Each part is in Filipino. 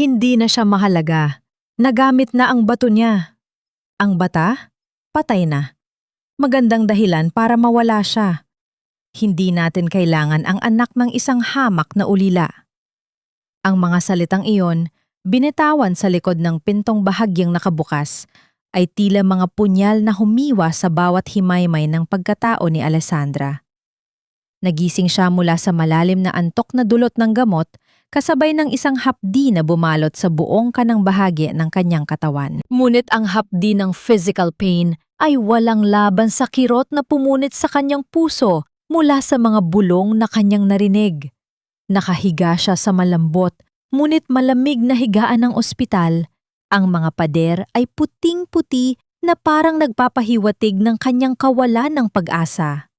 Hindi na siya mahalaga. Nagamit na ang bato niya. Ang bata? Patay na. Magandang dahilan para mawala siya. Hindi natin kailangan ang anak ng isang hamak na ulila. Ang mga salitang iyon, binitawan sa likod ng pintong bahagyang nakabukas, ay tila mga punyal na humiwa sa bawat himaymay ng pagkatao ni Alessandra. Nagising siya mula sa malalim na antok na dulot ng gamot, kasabay ng isang hapdi na bumalot sa buong kanang bahagi ng kanyang katawan. Ngunit ang hapdi ng physical pain ay walang laban sa kirot na pumunit sa kanyang puso mula sa mga bulong na kanyang narinig. Nakahiga siya sa malambot, ngunit malamig na higaan ng ospital. Ang mga pader ay puting-puti na parang nagpapahiwatig ng kanyang kawalan ng pag-asa.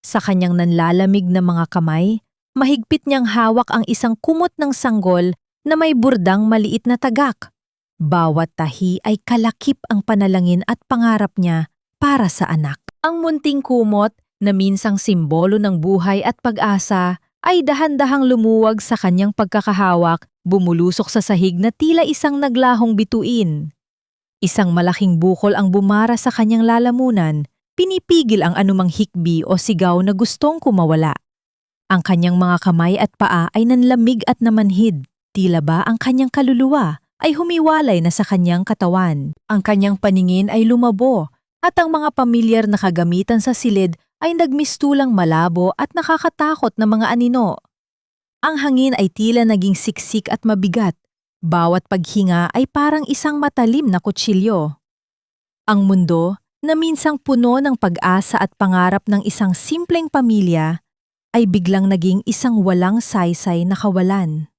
Sa kanyang nanlalamig na mga kamay, mahigpit niyang hawak ang isang kumot ng sanggol na may burdang maliit na tagak. Bawat tahi ay kalakip ang panalangin at pangarap niya para sa anak. Ang munting kumot na minsang simbolo ng buhay at pag-asa ay dahan-dahang lumuwag sa kanyang pagkakahawak, bumulusok sa sahig na tila isang naglahong bituin. Isang malaking bukol ang bumara sa kanyang lalamunan, pinipigil ang anumang hikbi o sigaw na gustong kumawala. Ang kanyang mga kamay at paa ay nanlamig at namanhid, tila ba ang kanyang kaluluwa ay humiwalay na sa kanyang katawan. Ang kanyang paningin ay lumabo at ang mga pamilyar na kagamitan sa silid ay nagmistulang malabo at nakakatakot na mga anino. Ang hangin ay tila naging siksik at mabigat. Bawat paghinga ay parang isang matalim na kutsilyo. Ang mundo, na minsang puno ng pag-asa at pangarap ng isang simpleng pamilya, ay biglang naging isang walang saysay na kawalan.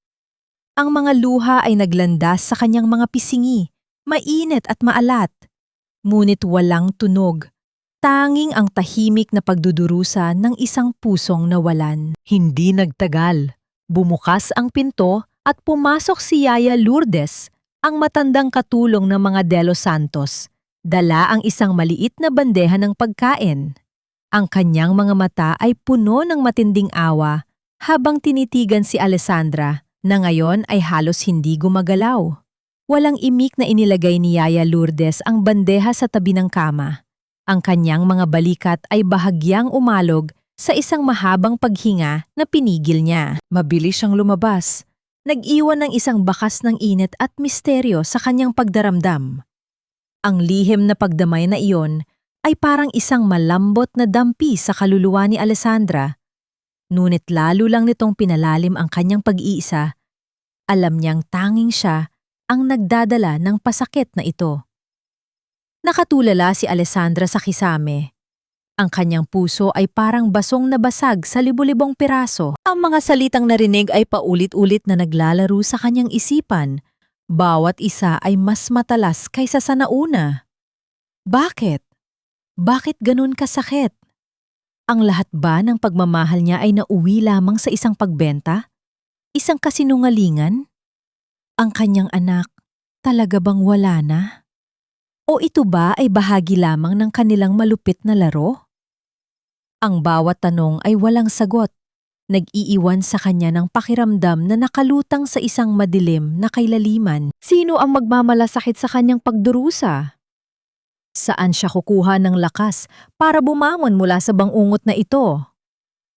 Ang mga luha ay naglandas sa kanyang mga pisingi, mainit at maalat. Ngunit walang tunog. Tanging ang tahimik na pagdudurusa ng isang pusong nawalan. Hindi nagtagal. Bumukas ang pinto at pumasok si Yaya Lourdes, ang matandang katulong ng mga De Los Santos. Dala ang isang maliit na bandeha ng pagkain. Ang kanyang mga mata ay puno ng matinding awa habang tinitigan si Alessandra na ngayon ay halos hindi gumagalaw. Walang imik na inilagay ni Yaya Lourdes ang bandeha sa tabi ng kama. Ang kanyang mga balikat ay bahagyang umalog sa isang mahabang paghinga na pinigil niya. Mabilis siyang lumabas. Nag-iwan ng isang bakas ng init at misteryo sa kanyang pagdaramdam. Ang lihim na pagdamay na iyon ay parang isang malambot na dampi sa kaluluwa ni Alessandra. Ngunit lalo lang nitong pinalalim ang kanyang pag-iisa. Alam niyang tanging siya ang nagdadala ng pasakit na ito. Nakatulala si Alessandra sa kisame. Ang kanyang puso ay parang basong na basag sa libu-libong piraso. Ang mga salitang narinig ay paulit-ulit na naglalaro sa kanyang isipan. Bawat isa ay mas matalas kaysa sa nauna. Bakit? Bakit ganun kasakit? Ang lahat ba ng pagmamahal niya ay nauwi lamang sa isang pagbenta? Isang kasinungalingan? Ang kanyang anak, talaga bang wala na? O ito ba ay bahagi lamang ng kanilang malupit na laro? Ang bawat tanong ay walang sagot. Nag-iiwan sa kanya ng pakiramdam na nakalutang sa isang madilim na kailaliman. Sino ang magmamalasakit sa kanyang pagdurusa? Saan siya kukuha ng lakas para bumangon mula sa bangungot na ito?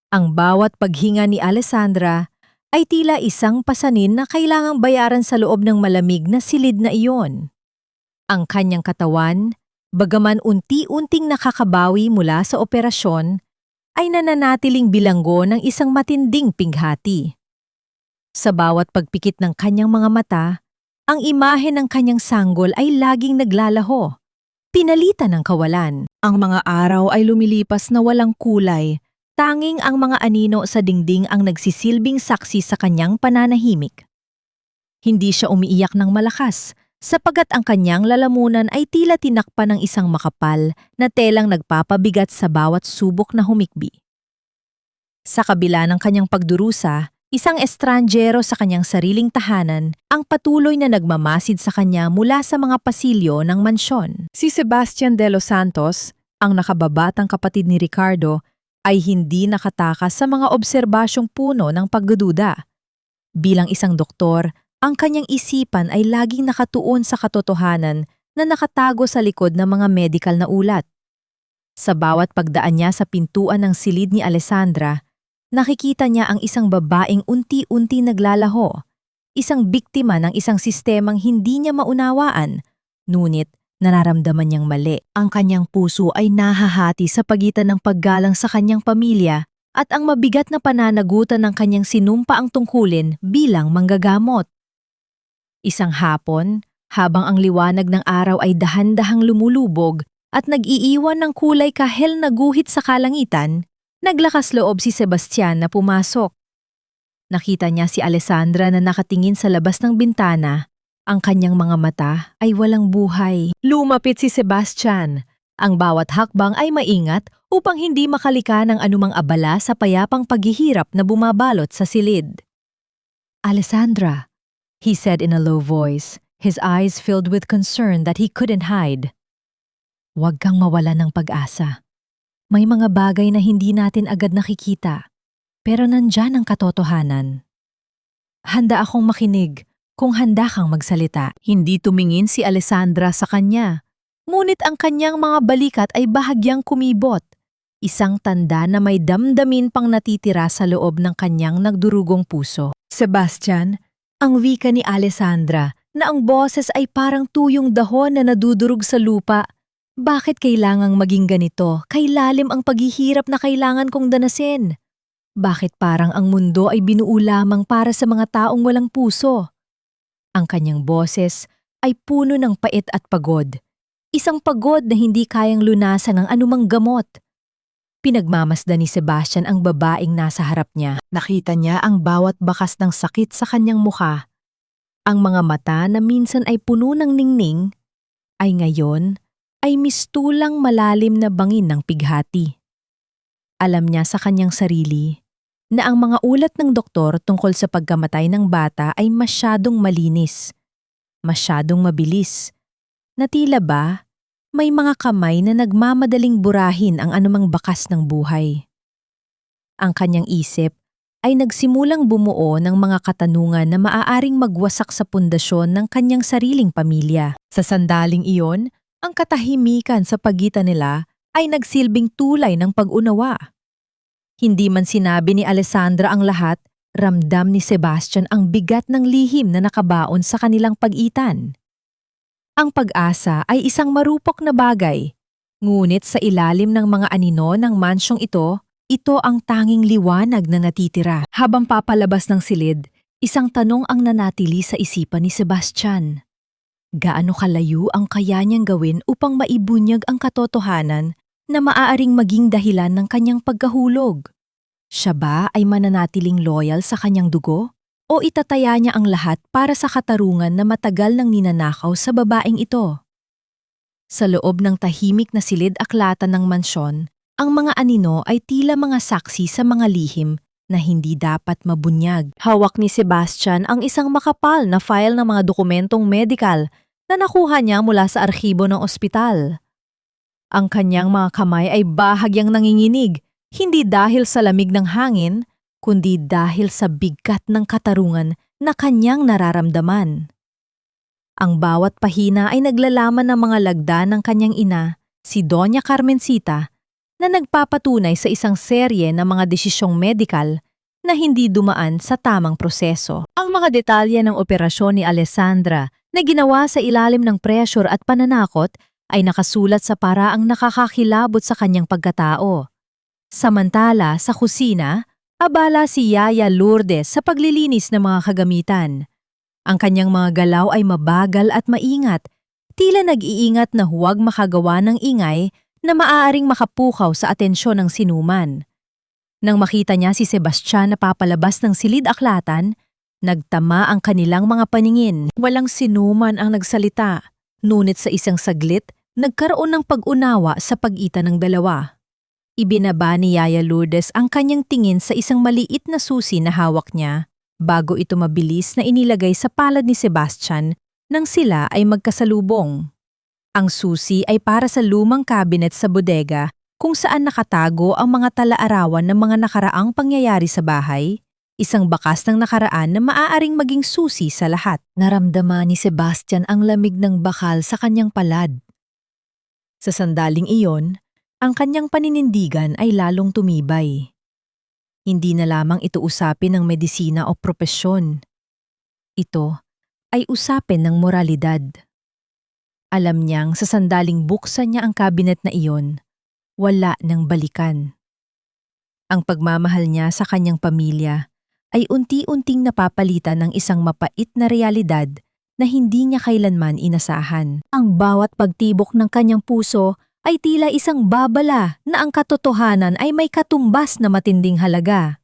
Ang bawat paghinga ni Alessandra ay tila isang pasanin na kailangang bayaran sa loob ng malamig na silid na iyon. Ang kanyang katawan, bagaman unti-unting nakakabawi mula sa operasyon, ay nananatiling bilanggo ng isang matinding pinghati. Sa bawat pagpikit ng kanyang mga mata, ang imahe ng kanyang sanggol ay laging naglalaho, pinalitan ng kawalan. Ang mga araw ay lumilipas na walang kulay, tanging ang mga anino sa dingding ang nagsisilbing saksi sa kanyang pananahimik. Hindi siya umiiyak ng malakas, sapagat ang kanyang lalamunan ay tila tinakpan ng isang makapal na telang nagpapabigat sa bawat subok na humikbi. Sa kabila ng kanyang pagdurusa, isang estranjero sa kanyang sariling tahanan ang patuloy na nagmamasid sa kanya mula sa mga pasilyo ng mansyon. Si Sebastian De Los Santos, ang nakababatang kapatid ni Ricardo, ay hindi nakatakas sa mga obserbasyong puno ng pagdududa. Bilang isang doktor, Ang kanyang isipan ay laging nakatuon sa katotohanan na nakatago sa likod ng mga medikal na ulat. Sa bawat pagdaan niya sa pintuan ng silid ni Alessandra, nakikita niya ang isang babaeng unti-unti naglalaho, isang biktima ng isang sistemang hindi niya maunawaan, ngunit nararamdaman niyang mali. Ang kanyang puso ay nahahati sa pagitan ng paggalang sa kanyang pamilya at ang mabigat na pananagutan ng kanyang sinumpaang tungkulin bilang manggagamot. Isang hapon, habang ang liwanag ng araw ay dahan-dahang lumulubog at nag-iiwan ng kulay kahel na guhit sa kalangitan, naglakas loob si Sebastian na pumasok. Nakita niya si Alessandra na nakatingin sa labas ng bintana. Ang kanyang mga mata ay walang buhay. Lumapit si Sebastian. Ang bawat hakbang ay maingat upang hindi makalika ng anumang abala sa payapang paghihirap na bumabalot sa silid. "Alessandra," he said in a low voice, his eyes filled with concern that he couldn't hide. "Huwag kang mawala ng pag-asa. May mga bagay na hindi natin agad nakikita, pero nandyan ang katotohanan. Handa akong makinig kung handa kang magsalita." Hindi tumingin si Alessandra sa kanya, ngunit ang kanyang mga balikat ay bahagyang kumibot, isang tanda na may damdamin pang natitira sa loob ng kanyang nagdurugong puso. "Sebastian," ang wika ni Alessandra, na ang boses ay parang tuyong dahon na nadudurog sa lupa. "Bakit kailangang maging ganito? Kailalim ang paghihirap na kailangan kong danasin. Bakit parang ang mundo ay binuo lamang para sa mga taong walang puso?" Ang kanyang boses ay puno ng pait at pagod. Isang pagod na hindi kayang lunasan ng anumang gamot. Pinagmamasdan ni Sebastian ang babaeng nasa harap niya. Nakita niya ang bawat bakas ng sakit sa kanyang mukha. Ang mga mata na minsan ay puno ng ningning, ay ngayon ay mistulang malalim na bangin ng pighati. Alam niya sa kanyang sarili na ang mga ulat ng doktor tungkol sa pagkamatay ng bata ay masyadong malinis, masyadong mabilis, na tila ba may mga kamay na nagmamadaling burahin ang anumang bakas ng buhay. Ang kanyang isip ay nagsimulang bumuo ng mga katanungan na maaaring magwasak sa pundasyon ng kanyang sariling pamilya. Sa sandaling iyon, ang katahimikan sa pagitan nila ay nagsilbing tulay ng pag-unawa. Hindi man sinabi ni Alessandra ang lahat, ramdam ni Sebastian ang bigat ng lihim na nakabaon sa kanilang pag-itan. Ang pag-asa ay isang marupok na bagay, ngunit sa ilalim ng mga anino ng mansyong ito ang tanging liwanag na natitira. Habang papalabas ng silid, isang tanong ang nanatili sa isipan ni Sebastian. Gaano kalayo ang kaya niyang gawin upang maibunyag ang katotohanan na maaaring maging dahilan ng kanyang pagkahulog? Siya ba ay mananatiling loyal sa kanyang dugo? O itataya niya ang lahat para sa katarungan na matagal nang ninanakaw sa babaeng ito? Sa loob ng tahimik na silid-aklatan ng mansyon, ang mga anino ay tila mga saksi sa mga lihim na hindi dapat mabunyag. Hawak ni Sebastian ang isang makapal na file ng mga dokumentong medikal na nakuha niya mula sa arkibo ng ospital. Ang kanyang mga kamay ay bahagyang nanginginig, hindi dahil sa lamig ng hangin, kundi dahil sa bigat ng katarungan na kanyang nararamdaman. Ang bawat pahina ay naglalaman ng mga lagda ng kanyang ina, si Doña Carmencita, na nagpapatunay sa isang serye ng mga desisyong medikal na hindi dumaan sa tamang proseso. Ang mga detalye ng operasyon ni Alessandra na ginawa sa ilalim ng pressure at pananakot ay nakasulat sa paraang nakakakilabot sa kanyang pagkatao. Samantala, sa kusina, abala si Yaya Lourdes sa paglilinis ng mga kagamitan. Ang kanyang mga galaw ay mabagal at maingat, tila nag-iingat na huwag makagawa ng ingay na maaaring makapukaw sa atensyon ng sinuman. Nang makita niya si Sebastian na papalabas ng silid-aklatan, nagtama ang kanilang mga paningin. Walang sinuman ang nagsalita, ngunit sa isang saglit, nagkaroon ng pag-unawa sa pagitan ng dalawa. Ibinaba ni Yaya Lourdes ang kanyang tingin sa isang maliit na susi na hawak niya bago ito mabilis na inilagay sa palad ni Sebastian nang sila ay magkasalubong. Ang susi ay para sa lumang cabinet sa bodega kung saan nakatago ang mga tala-arawan ng mga nakaraang pangyayari sa bahay, isang bakas ng nakaraan na maaaring maging susi sa lahat. Naramdaman ni Sebastian ang lamig ng bakal sa kanyang palad. Sa sandaling iyon, ang kanyang paninindigan ay lalong tumibay. Hindi na lamang ito usapin ng medisina o propesyon. Ito ay usapin ng moralidad. Alam niyang sa sandaling buksan niya ang kabinet na iyon, wala nang balikan. Ang pagmamahal niya sa kanyang pamilya ay unti-unting napapalitan ng isang mapait na realidad na hindi niya kailanman inasahan. Ang bawat pagtibok ng kanyang puso ay tila isang babala na ang katotohanan ay may katumbas na matinding halaga.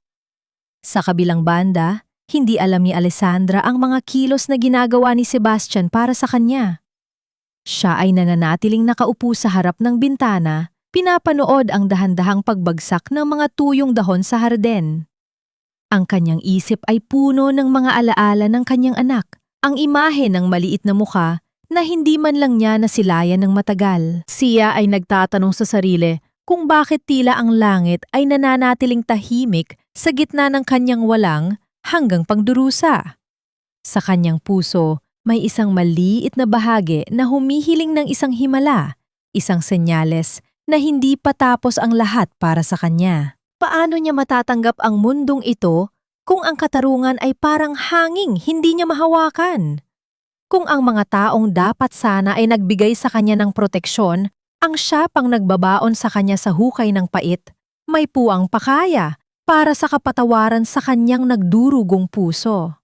Sa kabilang banda, hindi alam ni Alessandra ang mga kilos na ginagawa ni Sebastian para sa kanya. Siya ay nananatiling nakaupo sa harap ng bintana, pinapanood ang dahan-dahang pagbagsak ng mga tuyong dahon sa harden. Ang kanyang isip ay puno ng mga alaala ng kanyang anak, ang imahe ng maliit na mukha na hindi man lang niya nasilayan ng matagal. Siya ay nagtatanong sa sarili kung bakit tila ang langit ay nananatiling tahimik sa gitna ng kanyang walang hanggang pangdurusa. Sa kanyang puso, may isang maliit na bahagi na humihiling ng isang himala, isang senyales na hindi pa tapos ang lahat para sa kanya. Paano niya matatanggap ang mundong ito kung ang katarungan ay parang hanging hindi niya mahawakan? Kung ang mga taong dapat sana ay nagbigay sa kanya ng proteksyon, ang siya pang nagbabaon sa kanya sa hukay ng pait, may puwang pakaya para sa kapatawaran sa kanyang nagdurugong puso.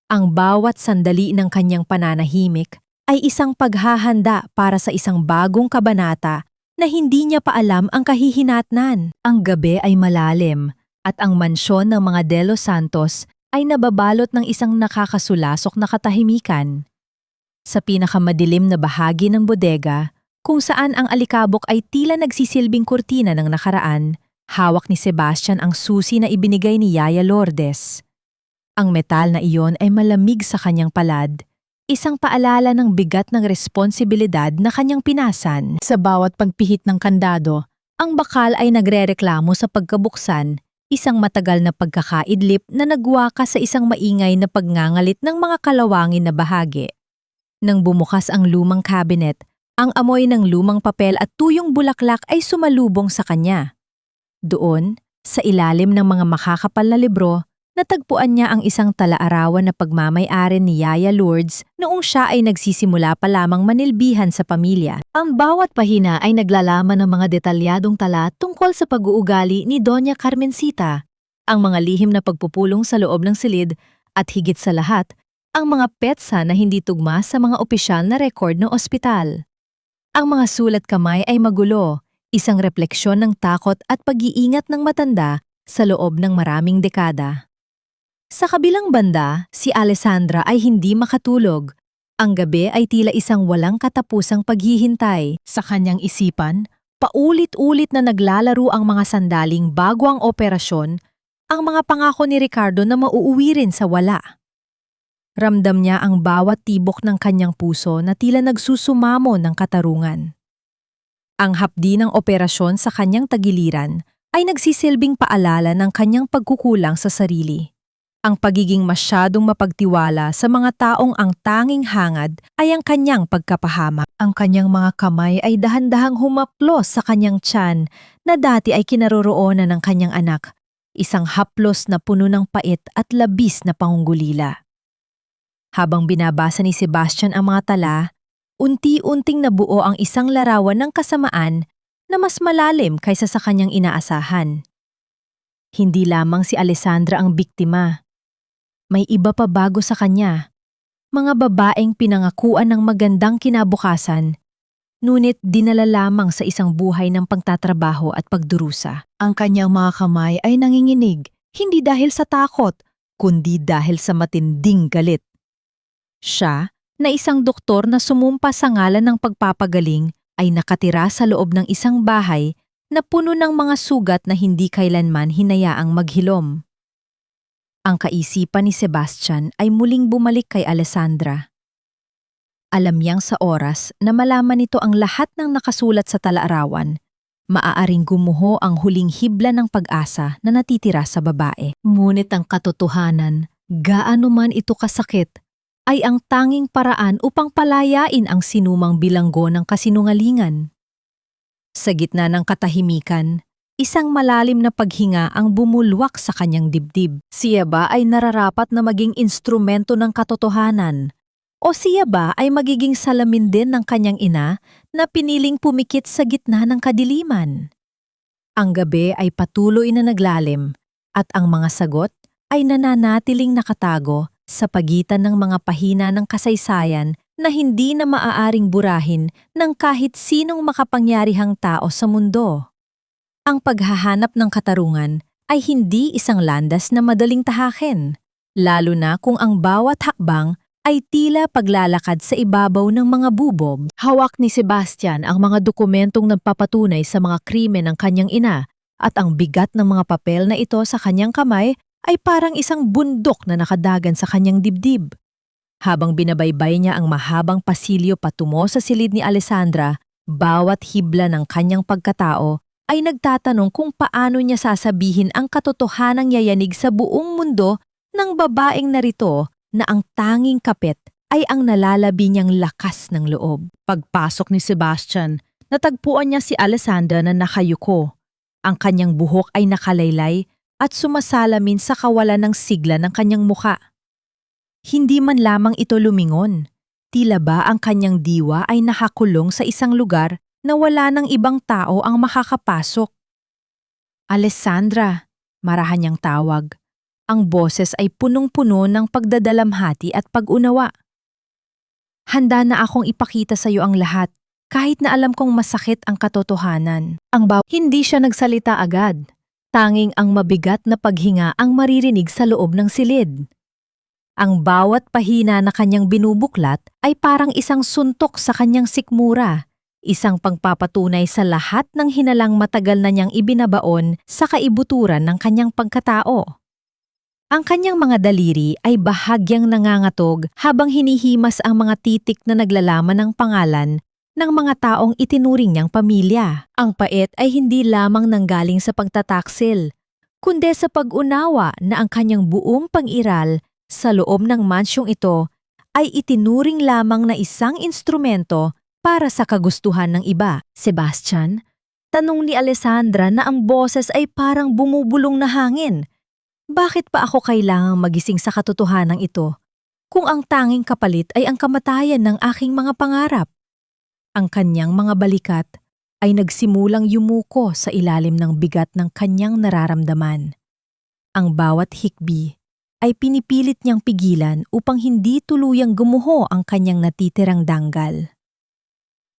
Ang bawat sandali ng kanyang pananahimik ay isang paghahanda para sa isang bagong kabanata na hindi niya pa alam ang kahihinatnan. Ang gabi ay malalim at ang mansyon ng mga De Los Santos ay nababalot ng isang nakakasulasok na katahimikan. Sa pinakamadilim na bahagi ng bodega, kung saan ang alikabok ay tila nagsisilbing kurtina ng nakaraan, hawak ni Sebastian ang susi na ibinigay ni Yaya Lourdes. Ang metal na iyon ay malamig sa kanyang palad, isang paalala ng bigat ng responsibilidad na kanyang pinasan. Sa bawat pagpihit ng kandado, ang bakal ay nagrereklamo sa pagkabuksan, isang matagal na pagkakaidlip na nagwaka sa isang maingay na pagngangalit ng mga kalawangin na bahagi. Nang bumukas ang lumang cabinet, ang amoy ng lumang papel at tuyong bulaklak ay sumalubong sa kanya. Doon, sa ilalim ng mga makakapal na libro, natagpuan niya ang isang talaarawan na pagmamay-ari ni Yaya Lourdes noong siya ay nagsisimula pa lamang manilbihan sa pamilya. Ang bawat pahina ay naglalaman ng mga detalyadong tala tungkol sa pag-uugali ni Doña Carmencita, ang mga lihim na pagpupulong sa loob ng silid at higit sa lahat, ang mga petsa na hindi tugma sa mga opisyal na rekord ng ospital. Ang mga sulat kamay ay magulo, isang refleksyon ng takot at pag-iingat ng matanda sa loob ng maraming dekada. Sa kabilang banda, si Alessandra ay hindi makatulog. Ang gabi ay tila isang walang katapusang paghihintay. Sa kanyang isipan, paulit-ulit na naglalaro ang mga sandaling bago ang operasyon, ang mga pangako ni Ricardo na mauuwi rin sa wala. Ramdam niya ang bawat tibok ng kanyang puso na tila nagsusumamo ng katarungan. Ang hapdi ng operasyon sa kanyang tagiliran ay nagsisilbing paalala ng kanyang pagkukulang sa sarili. Ang pagiging masyadong mapagtiwala sa mga taong ang tanging hangad ay ang kanyang pagkapahamak. Ang kanyang mga kamay ay dahan-dahang humaplos sa kanyang tiyan na dati ay kinaroroonan ng kanyang anak, isang haplos na puno ng pait at labis na pangungulila. Habang binabasa ni Sebastian ang mga tala, unti-unting nabuo ang isang larawan ng kasamaan na mas malalim kaysa sa kanyang inaasahan. Hindi lamang si Alessandra ang biktima. May iba pa bago sa kanya, mga babaeng pinangakuan ng magandang kinabukasan, ngunit dinala lamang sa isang buhay ng pagtatrabaho at pagdurusa. Ang kanyang mga kamay ay nanginginig, hindi dahil sa takot, kundi dahil sa matinding galit. Siya, na isang doktor na sumumpa sa ngalan ng pagpapagaling, ay nakatira sa loob ng isang bahay na puno ng mga sugat na hindi kailanman hinayaang maghilom. Ang kaisipan ni Sebastian ay muling bumalik kay Alessandra. Alam niyang sa oras na malaman nito ang lahat ng nakasulat sa talaarawan, Maaaring gumuho ang huling hibla ng pag-asa na natitira sa babae. Ngunit ang katotohanan, gaano man ito kasakit, ay ang tanging paraan upang palayain ang sinumang bilanggo ng kasinungalingan. Sa gitna ng katahimikan, isang malalim na paghinga ang bumulwak sa kanyang dibdib. Siya ba ay nararapat na maging instrumento ng katotohanan? O siya ba ay magiging salamin din ng kanyang ina na piniling pumikit sa gitna ng kadiliman? Ang gabi ay patuloy na naglalim at ang mga sagot ay nananatiling nakatago sa pagitan ng mga pahina ng kasaysayan na hindi na maaaring burahin ng kahit sinong makapangyarihang tao sa mundo. Ang paghahanap ng katarungan ay hindi isang landas na madaling tahakin, lalo na kung ang bawat hakbang ay tila paglalakad sa ibabaw ng mga bubog. Hawak ni Sebastian ang mga dokumentong nagpapatunay sa mga krimen ng kanyang ina at ang bigat ng mga papel na ito sa kanyang kamay ay parang isang bundok na nakadagan sa kanyang dibdib. Habang binabaybay niya ang mahabang pasilyo patungo sa silid ni Alessandra, bawat hibla ng kanyang pagkatao ay nagtatanong kung paano niya sasabihin ang katotohanang yayanig sa buong mundo ng babaeng narito na ang tanging kapit ay ang nalalabi niyang lakas ng loob. Pagpasok ni Sebastian, natagpuan niya si Alessandra na nakayuko. Ang kanyang buhok ay nakalaylay at sumasalamin sa kawalan ng sigla ng kanyang muka. Hindi man lamang ito lumingon, tila ba ang kanyang diwa ay nakakulong sa isang lugar na wala ng ibang tao ang makakapasok. Alessandra, marahan niyang tawag. Ang boses ay punong-puno ng pagdadalamhati at pag-unawa. Handa na akong ipakita sa iyo ang lahat, kahit na alam kong masakit ang katotohanan. Hindi siya nagsalita agad. Tanging ang mabigat na paghinga ang maririnig sa loob ng silid. Ang bawat pahina na kanyang binubuklat ay parang isang suntok sa kanyang sikmura, isang pagpapatunay sa lahat ng hinalang matagal na niyang ibinabaon sa kaibuturan ng kanyang pagkatao. Ang kanyang mga daliri ay bahagyang nangangatog habang hinihimas ang mga titik na naglalaman ng pangalan ng mga taong itinuring niyang pamilya. Ang pait ay hindi lamang nanggaling sa pagtataksil, kundi sa pag-unawa na ang kanyang buong pag-iral sa loob ng mansyong ito ay itinuring lamang na isang instrumento para sa kagustuhan ng iba. Sebastian, tanong ni Alessandra na ang boses ay parang bumubulong na hangin. Bakit pa ako kailangang magising sa katotohanan ito kung ang tanging kapalit ay ang kamatayan ng aking mga pangarap? Ang kanyang mga balikat ay nagsimulang yumuko sa ilalim ng bigat ng kanyang nararamdaman. Ang bawat hikbi ay pinipilit niyang pigilan upang hindi tuluyang gumuho ang kanyang natitirang danggal.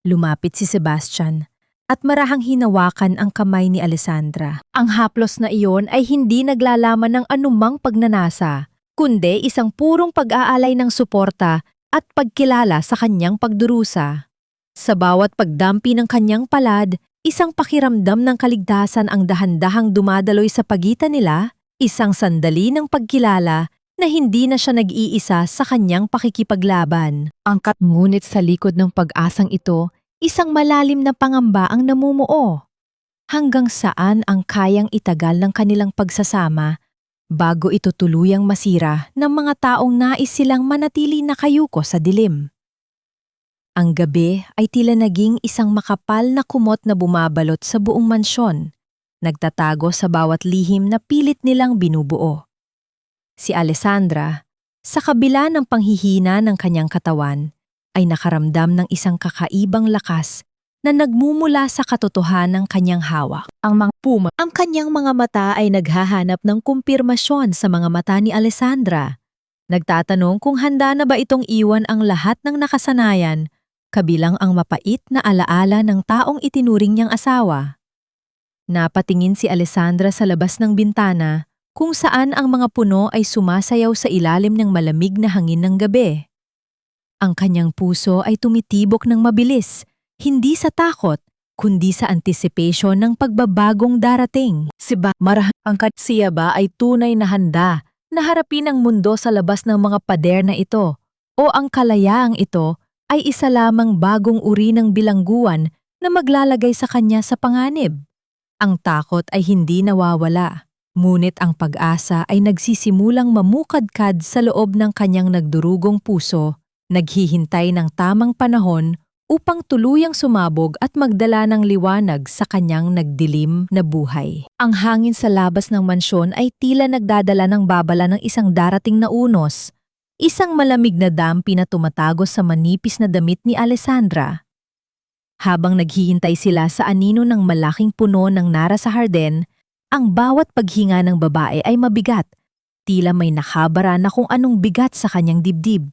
Lumapit si Sebastian at marahang hinawakan ang kamay ni Alessandra. Ang haplos na iyon ay hindi naglalaman ng anumang pagnanasa, kundi isang purong pag-aalay ng suporta at pagkilala sa kanyang pagdurusa. Sa bawat pagdampi ng kanyang palad, isang pakiramdam ng kaligtasan ang dahan-dahang dumadaloy sa pagitan nila, isang sandali ng pagkilala na hindi na siya nag-iisa sa kanyang pakikipaglaban. Ngunit sa likod ng pag-asang ito, isang malalim na pangamba ang namumuo. Hanggang saan ang kayang itagal ng kanilang pagsasama bago ito tuluyang masira ng mga taong nais silang manatili nakayuko sa dilim. Ang gabi ay tila naging isang makapal na kumot na bumabalot sa buong mansyon, nagtatago sa bawat lihim na pilit nilang binubuo. Si Alessandra, sa kabila ng panghihina ng kanyang katawan, ay nakaramdam ng isang kakaibang lakas na nagmumula sa katotohanan ng kanyang hawak. Ang kanyang mga mata ay naghahanap ng kumpirmasyon sa mga mata ni Alessandra. Nagtatanong kung handa na ba itong iwan ang lahat ng nakasanayan, kabilang ang mapait na alaala ng taong itinuring niyang asawa. Napatingin si Alessandra sa labas ng bintana kung saan ang mga puno ay sumasayaw sa ilalim ng malamig na hangin ng gabi. Ang kanyang puso ay tumitibok ng mabilis, hindi sa takot, kundi sa anticipation ng pagbabagong darating. Siya ba ay tunay na handa na harapin ang mundo sa labas ng mga pader na ito, o ang kalayaang ito ay isa lamang bagong uri ng bilangguan na maglalagay sa kanya sa panganib. Ang takot ay hindi nawawala, ngunit ang pag-asa ay nagsisimulang mamukadkad sa loob ng kanyang nagdurugong puso, naghihintay ng tamang panahon upang tuluyang sumabog at magdala ng liwanag sa kanyang nagdilim na buhay. Ang hangin sa labas ng mansyon ay tila nagdadala ng babala ng isang darating na unos, isang malamig na dampi na tumatagos sa manipis na damit ni Alessandra. Habang naghihintay sila sa anino ng malaking puno ng nara sa harden, ang bawat paghinga ng babae ay mabigat, tila may nakabara na kung anong bigat sa kanyang dibdib.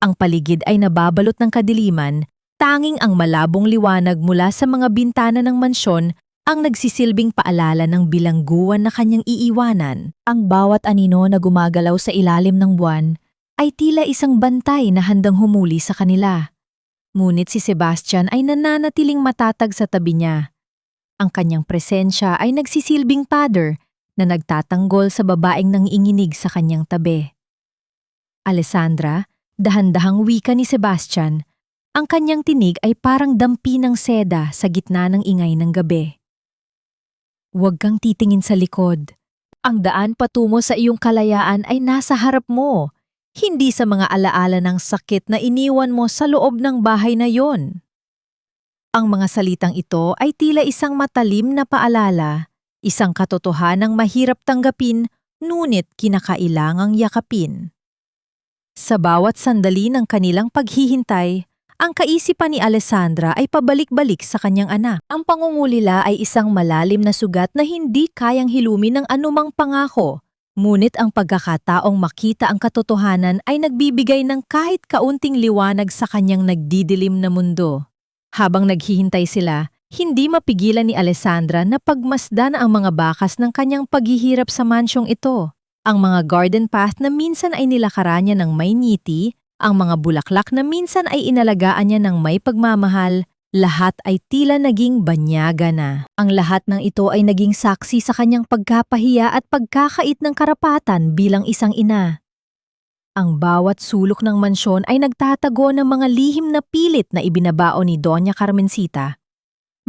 Ang paligid ay nababalot ng kadiliman, tanging ang malabong liwanag mula sa mga bintana ng mansyon ang nagsisilbing paalala ng bilangguan na kanyang iiwanan. Ang bawat anino na gumagalaw sa ilalim ng buwan ay tila isang bantay na handang humuli sa kanila. Ngunit si Sebastian ay nananatiling matatag sa tabi niya. Ang kanyang presensya ay nagsisilbing pader na nagtatanggol sa babaeng nanginginig sa kanyang tabi. Alessandra, dahan-dahang wika ni Sebastian, ang kanyang tinig ay parang dampi ng seda sa gitna ng ingay ng gabi. Huwag kang titingin sa likod. Ang daan patungo sa iyong kalayaan ay nasa harap mo, hindi sa mga alaala ng sakit na iniwan mo sa loob ng bahay na yon. Ang mga salitang ito ay tila isang matalim na paalala, isang katotohanang mahirap tanggapin, ngunit kinakailangang yakapin. Sa bawat sandali ng kanilang paghihintay, ang kaisipan ni Alessandra ay pabalik-balik sa kanyang anak. Ang pangungulila ay isang malalim na sugat na hindi kayang hilumin ng anumang pangako. Ngunit ang pagkakataong makita ang katotohanan ay nagbibigay ng kahit kaunting liwanag sa kanyang nagdidilim na mundo. Habang naghihintay sila, hindi mapigilan ni Alessandra na pagmasdan ang mga bakas ng kanyang paghihirap sa mansyong ito. Ang mga garden path na minsan ay nilakaran niya ng may ngiti, ang mga bulaklak na minsan ay inalagaan niya ng may pagmamahal, lahat ay tila naging banyaga na. Ang lahat ng ito ay naging saksi sa kanyang pagkapahiya at pagkakait ng karapatan bilang isang ina. Ang bawat sulok ng mansyon ay nagtatago ng mga lihim na pilit na ibinabao ni Doña Carmencita.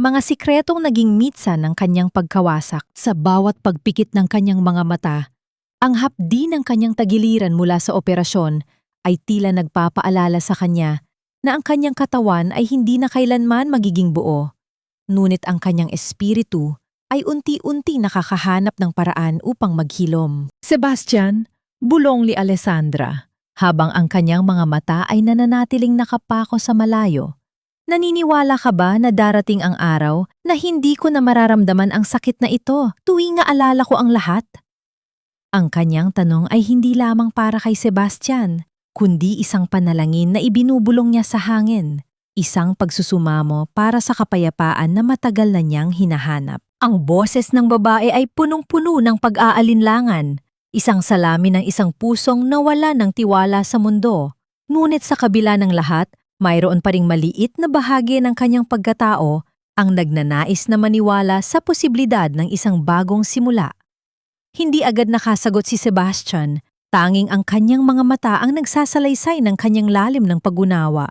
Mga sikretong naging mitsa ng kanyang pagkawasak. Sa bawat pagpikit ng kanyang mga mata, ang hapdi ng kanyang tagiliran mula sa operasyon ay tila nagpapaalala sa kanya na ang kanyang katawan ay hindi na kailanman magiging buo, ngunit ang kanyang espiritu ay unti-unti nakakahanap ng paraan upang maghilom. Sebastian, bulong ni Alessandra, habang ang kanyang mga mata ay nananatiling nakapako sa malayo. Naniniwala ka ba na darating ang araw na hindi ko na mararamdaman ang sakit na ito tuwing naalala ko ang lahat? Ang kanyang tanong ay hindi lamang para kay Sebastian, kundi isang panalangin na ibinubulong niya sa hangin, isang pagsusumamo para sa kapayapaan na matagal na niyang hinahanap. Ang boses ng babae ay punong-puno ng pag-aalinlangan, isang salamin ng isang pusong nawala ng tiwala sa mundo. Ngunit sa kabila ng lahat, mayroon pa ring maliit na bahagi ng kanyang pagkatao ang nagnanais na maniwala sa posibilidad ng isang bagong simula. Hindi agad nakasagot si Sebastian, tanging ang kanyang mga mata ang nagsasalaysay ng kanyang lalim ng pag-unawa.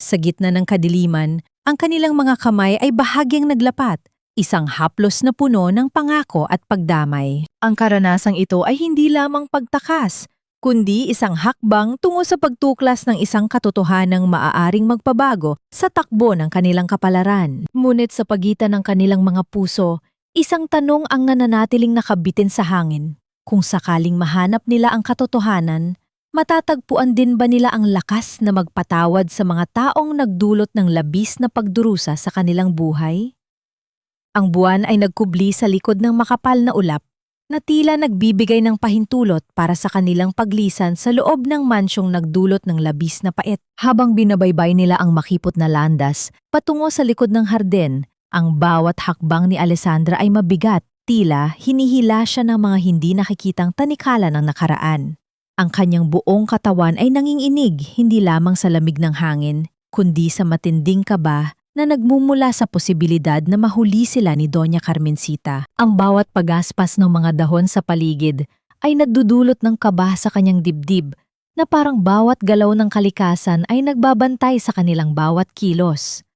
Sa gitna ng kadiliman, ang kanilang mga kamay ay bahagyang naglapat, isang haplos na puno ng pangako at pagdamay. Ang karanasang ito ay hindi lamang pagtakas, kundi isang hakbang tungo sa pagtuklas ng isang katotohanang maaaring magpabago sa takbo ng kanilang kapalaran. Ngunit sa pagitan ng kanilang mga puso, isang tanong ang nananatiling nakabitin sa hangin. Kung sakaling mahanap nila ang katotohanan, matatagpuan din ba nila ang lakas na magpatawad sa mga taong nagdulot ng labis na pagdurusa sa kanilang buhay? Ang buwan ay nagkubli sa likod ng makapal na ulap na tila nagbibigay ng pahintulot para sa kanilang paglisan sa loob ng mansyong nagdulot ng labis na pait. Habang binabaybay nila ang makipot na landas patungo sa likod ng harden, ang bawat hakbang ni Alessandra ay mabigat. Tila hinihila siya ng mga hindi nakikitang tanikala ng nakaraan. Ang kanyang buong katawan ay nanginginig hindi lamang sa lamig ng hangin, kundi sa matinding kaba na nagmumula sa posibilidad na mahuli sila ni Doña Carmencita. Ang bawat pagaspas ng mga dahon sa paligid ay nagdudulot ng kaba sa kanyang dibdib na parang bawat galaw ng kalikasan ay nagbabantay sa kanilang bawat kilos.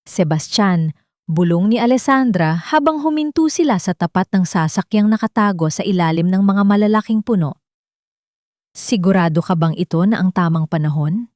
Sebastian, bulong ni Alessandra habang huminto sila sa tapat ng sasakyang nakatago sa ilalim ng mga malalaking puno. Sigurado ka bang ito na ang tamang panahon?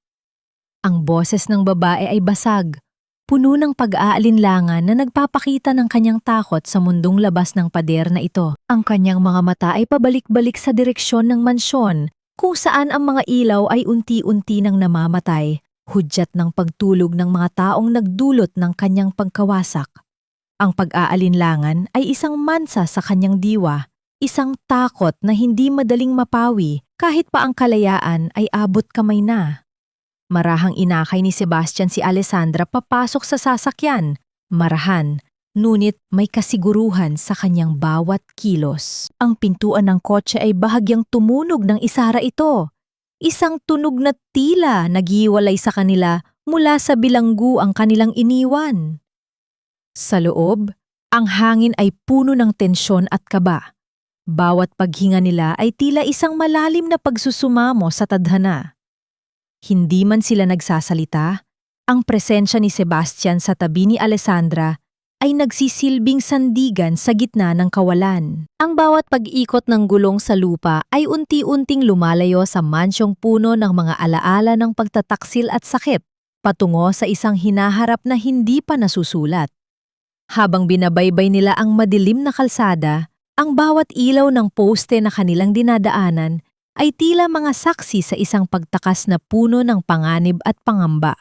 Ang boses ng babae ay basag, puno ng pag-aalinlangan na nagpapakita ng kanyang takot sa mundong labas ng pader na ito. Ang kanyang mga mata ay pabalik-balik sa direksyon ng mansyon, kung saan ang mga ilaw ay unti-unti nang namamatay, hudyat ng pagtulog ng mga taong nagdulot ng kanyang pagkawasak. Ang pag-aalinlangan ay isang mansa sa kanyang diwa, isang takot na hindi madaling mapawi kahit pa ang kalayaan ay abot kamay na. Marahang inakay ni Sebastian si Alessandra papasok sa sasakyan. Marahan, ngunit may kasiguruhan sa kanyang bawat kilos. Ang pintuan ng kotse ay bahagyang tumunog ng isara ito. Isang tunog na tila naghiwalay sa kanila mula sa bilanggu ang kanilang iniwan. Sa loob, ang hangin ay puno ng tensyon at kaba. Bawat paghinga nila ay tila isang malalim na pagsusumamo sa tadhana. Hindi man sila nagsasalita, ang presensya ni Sebastian sa tabi ni Alessandra ay nagsisilbing sandigan sa gitna ng kawalan. Ang bawat pag-ikot ng gulong sa lupa ay unti-unting lumalayo sa mansyong puno ng mga alaala ng pagtataksil at sakit, patungo sa isang hinaharap na hindi pa nasusulat. Habang binabaybay nila ang madilim na kalsada, ang bawat ilaw ng poste na kanilang dinadaanan ay tila mga saksi sa isang pagtakas na puno ng panganib at pangamba.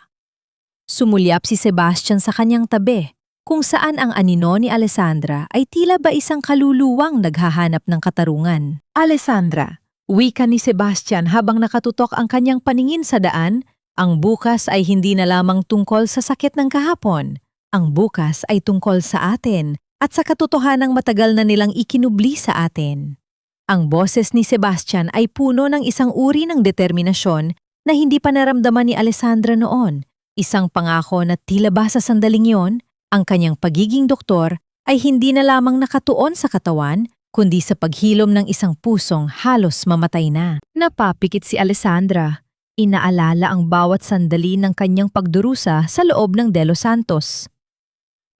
Sumulyap si Sebastian sa kanyang tabi, kung saan ang anino ni Alessandra ay tila ba isang kaluluwang naghahanap ng katarungan. Alessandra, wika ni Sebastian habang nakatutok ang kanyang paningin sa daan, ang bukas ay hindi na lamang tungkol sa sakit ng kahapon. Ang bukas ay tungkol sa atin at sa katotohanang matagal na nilang ikinubli sa atin. Ang boses ni Sebastian ay puno ng isang uri ng determinasyon na hindi pa naramdaman ni Alessandra noon. Isang pangako na tila ba sa sandaling yon, ang kanyang pagiging doktor ay hindi na lamang nakatuon sa katawan, kundi sa paghilom ng isang pusong halos mamatay na. Napapikit si Alessandra. Inaalala ang bawat sandali ng kanyang pagdurusa sa loob ng De Los Santos.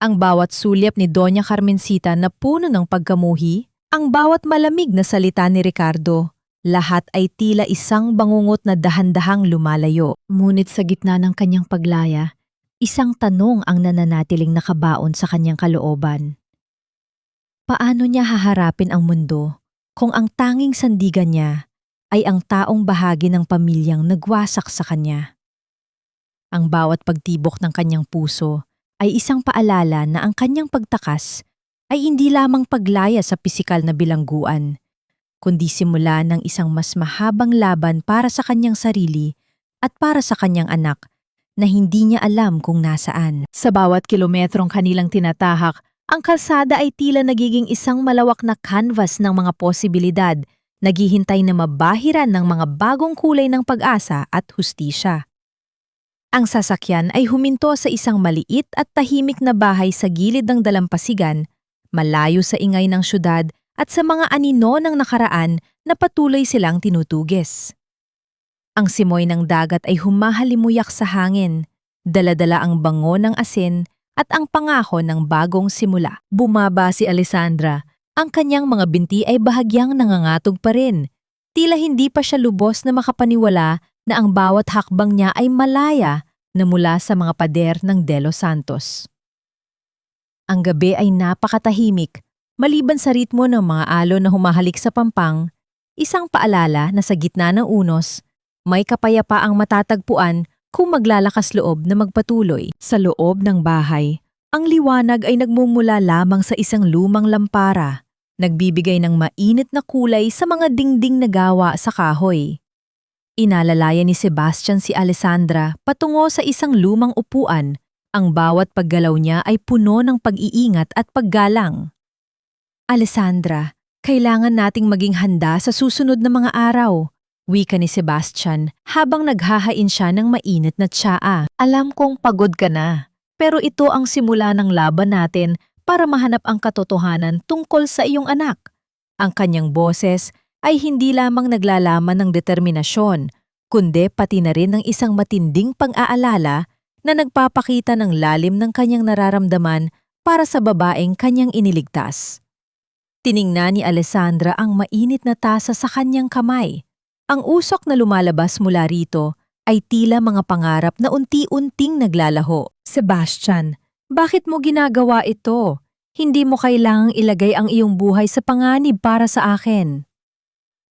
Ang bawat sulyap ni Doña Carmencita na puno ng pagkamuhi, ang bawat malamig na salita ni Ricardo, lahat ay tila isang bangungot na dahan-dahang lumalayo. Ngunit sa gitna ng kanyang paglaya, isang tanong ang nananatiling nakabaon sa kanyang kalooban. Paano niya haharapin ang mundo kung ang tanging sandigan niya ay ang taong bahagi ng pamilyang nagwasak sa kanya? Ang bawat pagtibok ng kanyang puso ay isang paalala na ang kanyang pagtakas ay hindi lamang paglaya sa pisikal na bilangguan, kundi simula ng isang mas mahabang laban para sa kanyang sarili at para sa kanyang anak na hindi niya alam kung nasaan. Sa bawat kilometrong kanilang tinatahak, ang kalsada ay tila nagiging isang malawak na canvas ng mga posibilidad, naghihintay na mabahiran ng mga bagong kulay ng pag-asa at hustisya. Ang sasakyan ay huminto sa isang maliit at tahimik na bahay sa gilid ng dalampasigan, malayo sa ingay ng syudad at sa mga anino ng nakaraan na patuloy silang tinutugis. Ang simoy ng dagat ay humahalimuyak sa hangin, dala-dala ang bango ng asin at ang pangako ng bagong simula. Bumaba si Alessandra. Ang kanyang mga binti ay bahagyang nangangatog pa rin. Tila hindi pa siya lubos na makapaniwala na ang bawat hakbang niya ay malaya na mula sa mga pader ng De Los Santos. Ang gabi ay napakatahimik, maliban sa ritmo ng mga alon na humahalik sa pampang, isang paalala na sa gitna ng unos, may kapayapaang matatagpuan kung maglalakas loob na magpatuloy. Sa loob ng bahay, ang liwanag ay nagmumula lamang sa isang lumang lampara, nagbibigay ng mainit na kulay sa mga dingding na gawa sa kahoy. Inalalaya ni Sebastian si Alessandra patungo sa isang lumang upuan. Ang bawat paggalaw niya ay puno ng pag-iingat at paggalang. Alessandra, kailangan nating maging handa sa susunod na mga araw, wika ni Sebastian habang naghahain siya ng mainit na tsaa. Alam kong pagod ka na, pero ito ang simula ng laban natin para mahanap ang katotohanan tungkol sa iyong anak. Ang kanyang boses ay hindi lamang naglalaman ng determinasyon, kundi pati na rin ng isang matinding pang-aalala na nagpapakita ng lalim ng kanyang nararamdaman para sa babaeng kanyang iniligtas. Tiningnan ni Alessandra ang mainit na tasa sa kanyang kamay. Ang usok na lumalabas mula rito ay tila mga pangarap na unti-unting naglalaho. Sebastian, bakit mo ginagawa ito? Hindi mo kailangang ilagay ang iyong buhay sa panganib para sa akin.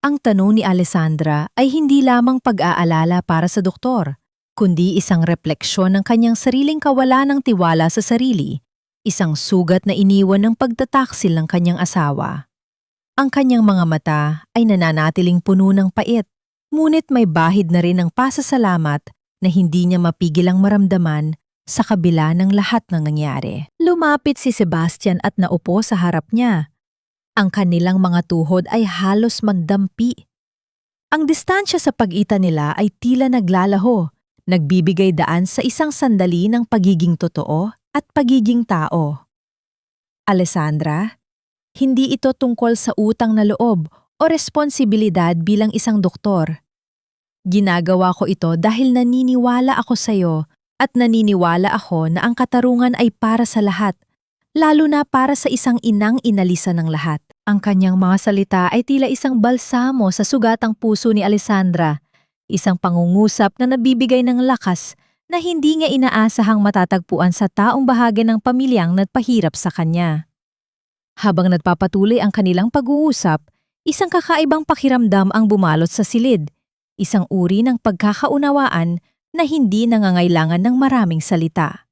Ang tanong ni Alessandra ay hindi lamang pag-aalala para sa doktor, kundi isang refleksyon ng kanyang sariling kawalan ng tiwala sa sarili, isang sugat na iniwan ng pagtataksil ng kanyang asawa. Ang kanyang mga mata ay nananatiling puno ng pait, ngunit may bahid na rin ng pasasalamat na hindi niya mapigilang maramdaman sa kabila ng lahat ng nangyari. Lumapit si Sebastian at naupo sa harap niya. Ang kanilang mga tuhod ay halos magdampi. Ang distansya sa pagitan nila ay tila naglalaho, nagbibigay daan sa isang sandali ng pagiging totoo at pagiging tao. Alessandra, hindi ito tungkol sa utang na loob o responsibilidad bilang isang doktor. Ginagawa ko ito dahil naniniwala ako sa iyo at naniniwala ako na ang katarungan ay para sa lahat, lalo na para sa isang inang inalisa ng lahat. Ang kanyang mga salita ay tila isang balsamo sa sugatang puso ni Alessandra, isang pangungusap na nabibigay ng lakas na hindi niya inaasahang matatagpuan sa taong bahagi ng pamilyang nagpahirap sa kanya. Habang nagpapatuloy ang kanilang pag-uusap, isang kakaibang pakiramdam ang bumalot sa silid, isang uri ng pagkakaunawaan na hindi nangangailangan ng maraming salita.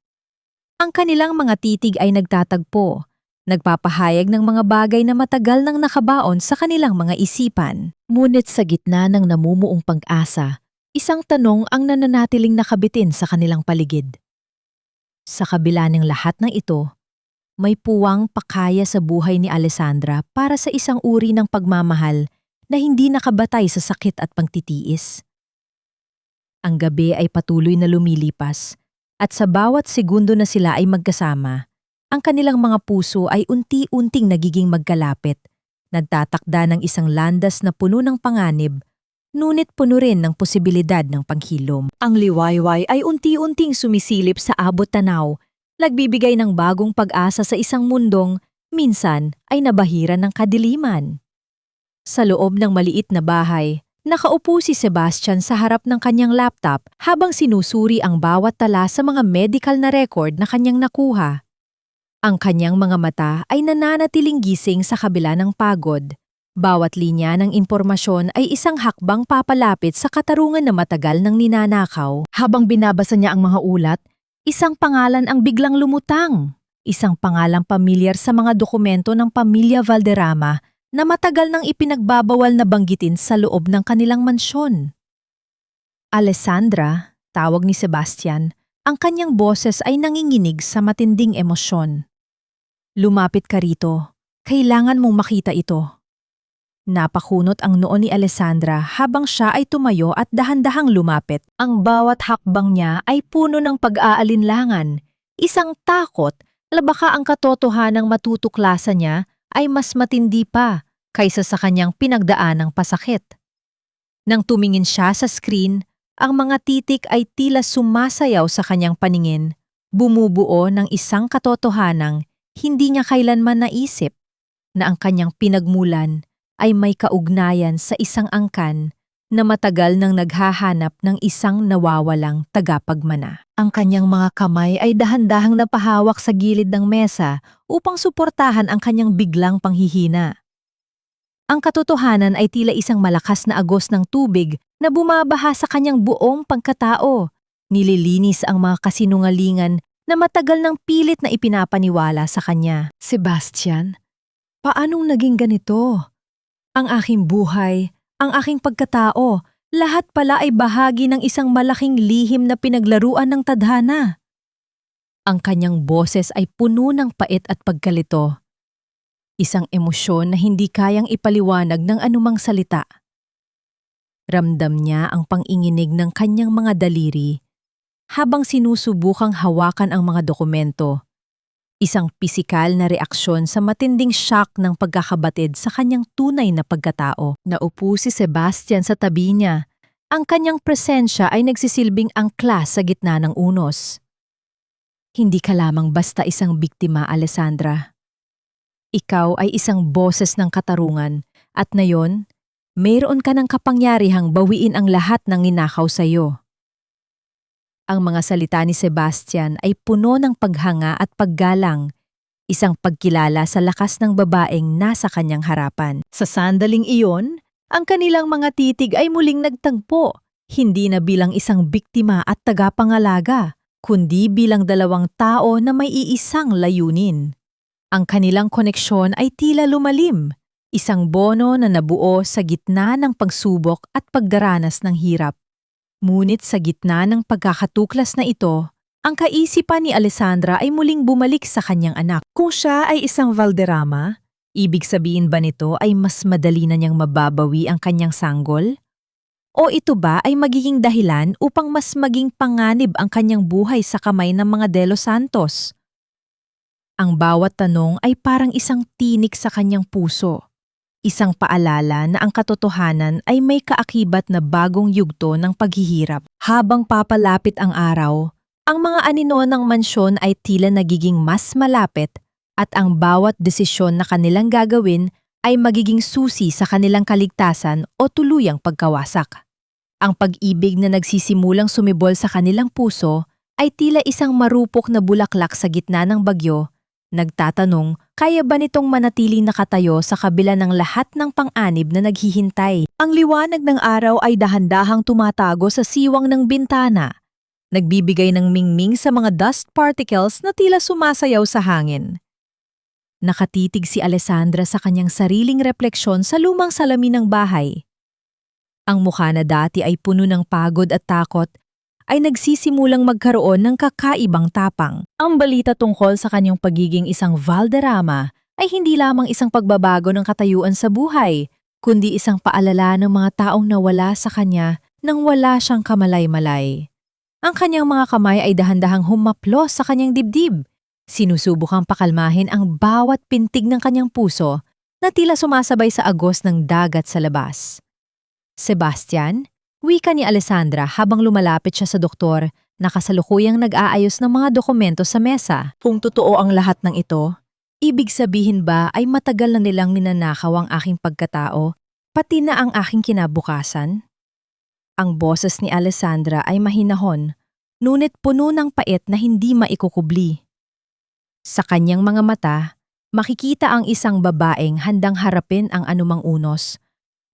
Ang kanilang mga titig ay nagtatagpo, nagpapahayag ng mga bagay na matagal nang nakabaon sa kanilang mga isipan. Ngunit sa gitna ng namumuong pag-asa, isang tanong ang nananatiling nakabitin sa kanilang paligid. Sa kabila ng lahat ng ito, may puwang pakaya sa buhay ni Alessandra para sa isang uri ng pagmamahal na hindi nakabatay sa sakit at pagtitiis. Ang gabi ay patuloy na lumilipas at sa bawat segundo na sila ay magkasama, ang kanilang mga puso ay unti-unting nagiging magkalapit, nagtatakda ng isang landas na puno ng panganib, ngunit puno rin ng posibilidad ng panghilom. Ang liwayway ay unti-unting sumisilip sa abot tanaw, nagbibigay ng bagong pag-asa sa isang mundong minsan ay nabahiran ng kadiliman. Sa loob ng maliit na bahay, nakaupo si Sebastian sa harap ng kanyang laptop habang sinusuri ang bawat tala sa mga medical na record na kanyang nakuha. Ang kanyang mga mata ay nananatiling gising sa kabila ng pagod. Bawat linya ng impormasyon ay isang hakbang papalapit sa katarungan na matagal ng ninanakaw. Habang binabasa niya ang mga ulat, isang pangalan ang biglang lumutang. Isang pangalang pamilyar sa mga dokumento ng pamilya Valderrama na matagal nang ipinagbabawal na banggitin sa loob ng kanilang mansyon. Alessandra, tawag ni Sebastian, ang kanyang boses ay nanginginig sa matinding emosyon. Lumapit ka rito. Kailangan mong makita ito. Napakunot ang noo ni Alessandra habang siya ay tumayo at dahan-dahang lumapit. Ang bawat hakbang niya ay puno ng pag-aalinlangan, isang takot na baka ang katotohanang matutuklasan niya ay mas matindi pa kaysa sa kanyang pinagdaanang pasakit. Nang tumingin siya sa screen, ang mga titik ay tila sumasayaw sa kanyang paningin, bumubuo ng isang katotohanang hindi niya kailanman naisip na ang kanyang pinagmulan ay may kaugnayan sa isang angkan na matagal nang naghahanap ng isang nawawalang tagapagmana. Ang kanyang mga kamay ay dahan-dahang napahawak sa gilid ng mesa upang suportahan ang kanyang biglang panghihina. Ang katotohanan ay tila isang malakas na agos ng tubig na bumabaha sa kanyang buong pagkatao. Nililinis ang mga kasinungalingan na matagal nang pilit na ipinapaniwala sa kanya. Sebastian, paanong naging ganito? Ang aking buhay, ang aking pagkatao, lahat pala ay bahagi ng isang malaking lihim na pinaglaruan ng tadhana. Ang kanyang boses ay puno ng pait at pagkalito. Isang emosyon na hindi kayang ipaliwanag ng anumang salita. Ramdam niya ang panginginig ng kanyang mga daliri habang sinusubukang hawakan ang mga dokumento. Isang pisikal na reaksyon sa matinding shock ng pagkakabatid sa kanyang tunay na pagkatao. Naupo si Sebastian sa tabi niya. Ang kanyang presensya ay nagsisilbing angkla sa gitna ng unos. Hindi ka lamang basta isang biktima, Alessandra. Ikaw ay isang boses ng katarungan at ngayon, mayroon ka ng kapangyarihang bawiin ang lahat ng ninakaw sa iyo. Ang mga salita ni Sebastian ay puno ng paghanga at paggalang, isang pagkilala sa lakas ng babaeng nasa kanyang harapan. Sa sandaling iyon, ang kanilang mga titig ay muling nagtagpo, hindi na bilang isang biktima at tagapangalaga, kundi bilang dalawang tao na may iisang layunin. Ang kanilang koneksyon ay tila lumalim, isang bono na nabuo sa gitna ng pagsubok at pagdaranas ng hirap. Ngunit sa gitna ng pagkakatuklas na ito, ang kaisipan ni Alessandra ay muling bumalik sa kanyang anak. Kung siya ay isang Valderrama, ibig sabihin ba nito ay mas madali na niyang mababawi ang kanyang sanggol? O ito ba ay magiging dahilan upang mas maging panganib ang kanyang buhay sa kamay ng mga De Los Santos? Ang bawat tanong ay parang isang tinik sa kanyang puso. Isang paalala na ang katotohanan ay may kaakibat na bagong yugto ng paghihirap. Habang papalapit ang araw, ang mga anino ng mansyon ay tila nagiging mas malapit at ang bawat desisyon na kanilang gagawin ay magiging susi sa kanilang kaligtasan o tuluyang pagkawasak. Ang pag-ibig na nagsisimulang sumibol sa kanilang puso ay tila isang marupok na bulaklak sa gitna ng bagyo. Nagtatanong, kaya ba nitong manatiling nakatayo sa kabila ng lahat ng pang-anib na naghihintay? Ang liwanag ng araw ay dahan-dahang tumatago sa siwang ng bintana, nagbibigay ng mingming sa mga dust particles na tila sumasayaw sa hangin. Nakatitig si Alessandra sa kanyang sariling refleksyon sa lumang salamin ng bahay. Ang mukha na dati ay puno ng pagod at takot ay nagsisimulang magkaroon ng kakaibang tapang. Ang balita tungkol sa kanyang pagiging isang Valderrama ay hindi lamang isang pagbabago ng katayuan sa buhay, kundi isang paalala ng mga taong nawala sa kanya nang wala siyang kamalay-malay. Ang kanyang mga kamay ay dahan-dahang humaplos sa kanyang dibdib. Sinusubukang pakalmahin ang bawat pintig ng kanyang puso na tila sumasabay sa agos ng dagat sa labas. Sebastian, wika ni Alessandra habang lumalapit siya sa doktor na kasalukuyang nag-aayos ng mga dokumento sa mesa. Kung totoo ang lahat ng ito, ibig sabihin ba ay matagal na nilang ninanakaw ang aking pagkatao, pati na ang aking kinabukasan? Ang boses ni Alessandra ay mahinahon, ngunit puno ng pait na hindi maikukubli. Sa kanyang mga mata, makikita ang isang babaeng handang harapin ang anumang unos,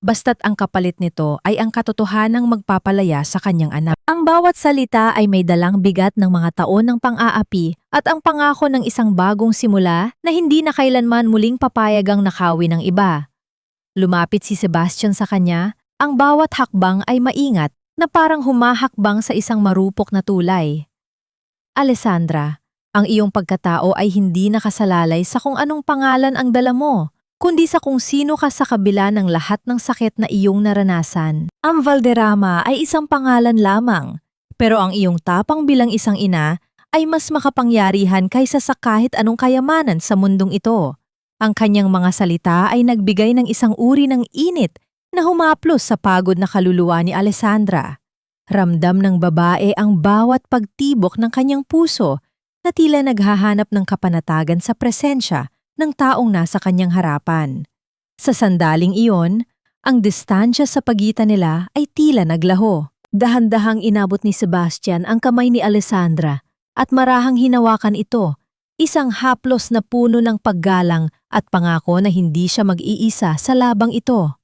basta't ang kapalit nito ay ang katotohanang magpapalaya sa kanyang anak. Ang bawat salita ay may dalang bigat ng mga taon ng pang-aapi at ang pangako ng isang bagong simula na hindi na kailanman muling papayagang nakawin ng iba. Lumapit si Sebastian sa kanya, ang bawat hakbang ay maingat na parang humahakbang sa isang marupok na tulay. Alessandra, ang iyong pagkatao ay hindi nakasalalay sa kung anong pangalan ang dala mo, kundi sa kung sino ka sa kabila ng lahat ng sakit na iyong naranasan. Ang Valderrama ay isang pangalan lamang, pero ang iyong tapang bilang isang ina ay mas makapangyarihan kaysa sa kahit anong kayamanan sa mundong ito. Ang kanyang mga salita ay nagbigay ng isang uri ng init na humaplos sa pagod na kaluluwa ni Alessandra. Ramdam ng babae ang bawat pagtibok ng kanyang puso na tila naghahanap ng kapanatagan sa presensya ng taong nasa kanyang harapan. Sa sandaling iyon, ang distansya sa pagitan nila ay tila naglaho. Dahan-dahang inabot ni Sebastian ang kamay ni Alessandra at marahang hinawakan ito, isang haplos na puno ng paggalang at pangako na hindi siya mag-iisa sa labang ito.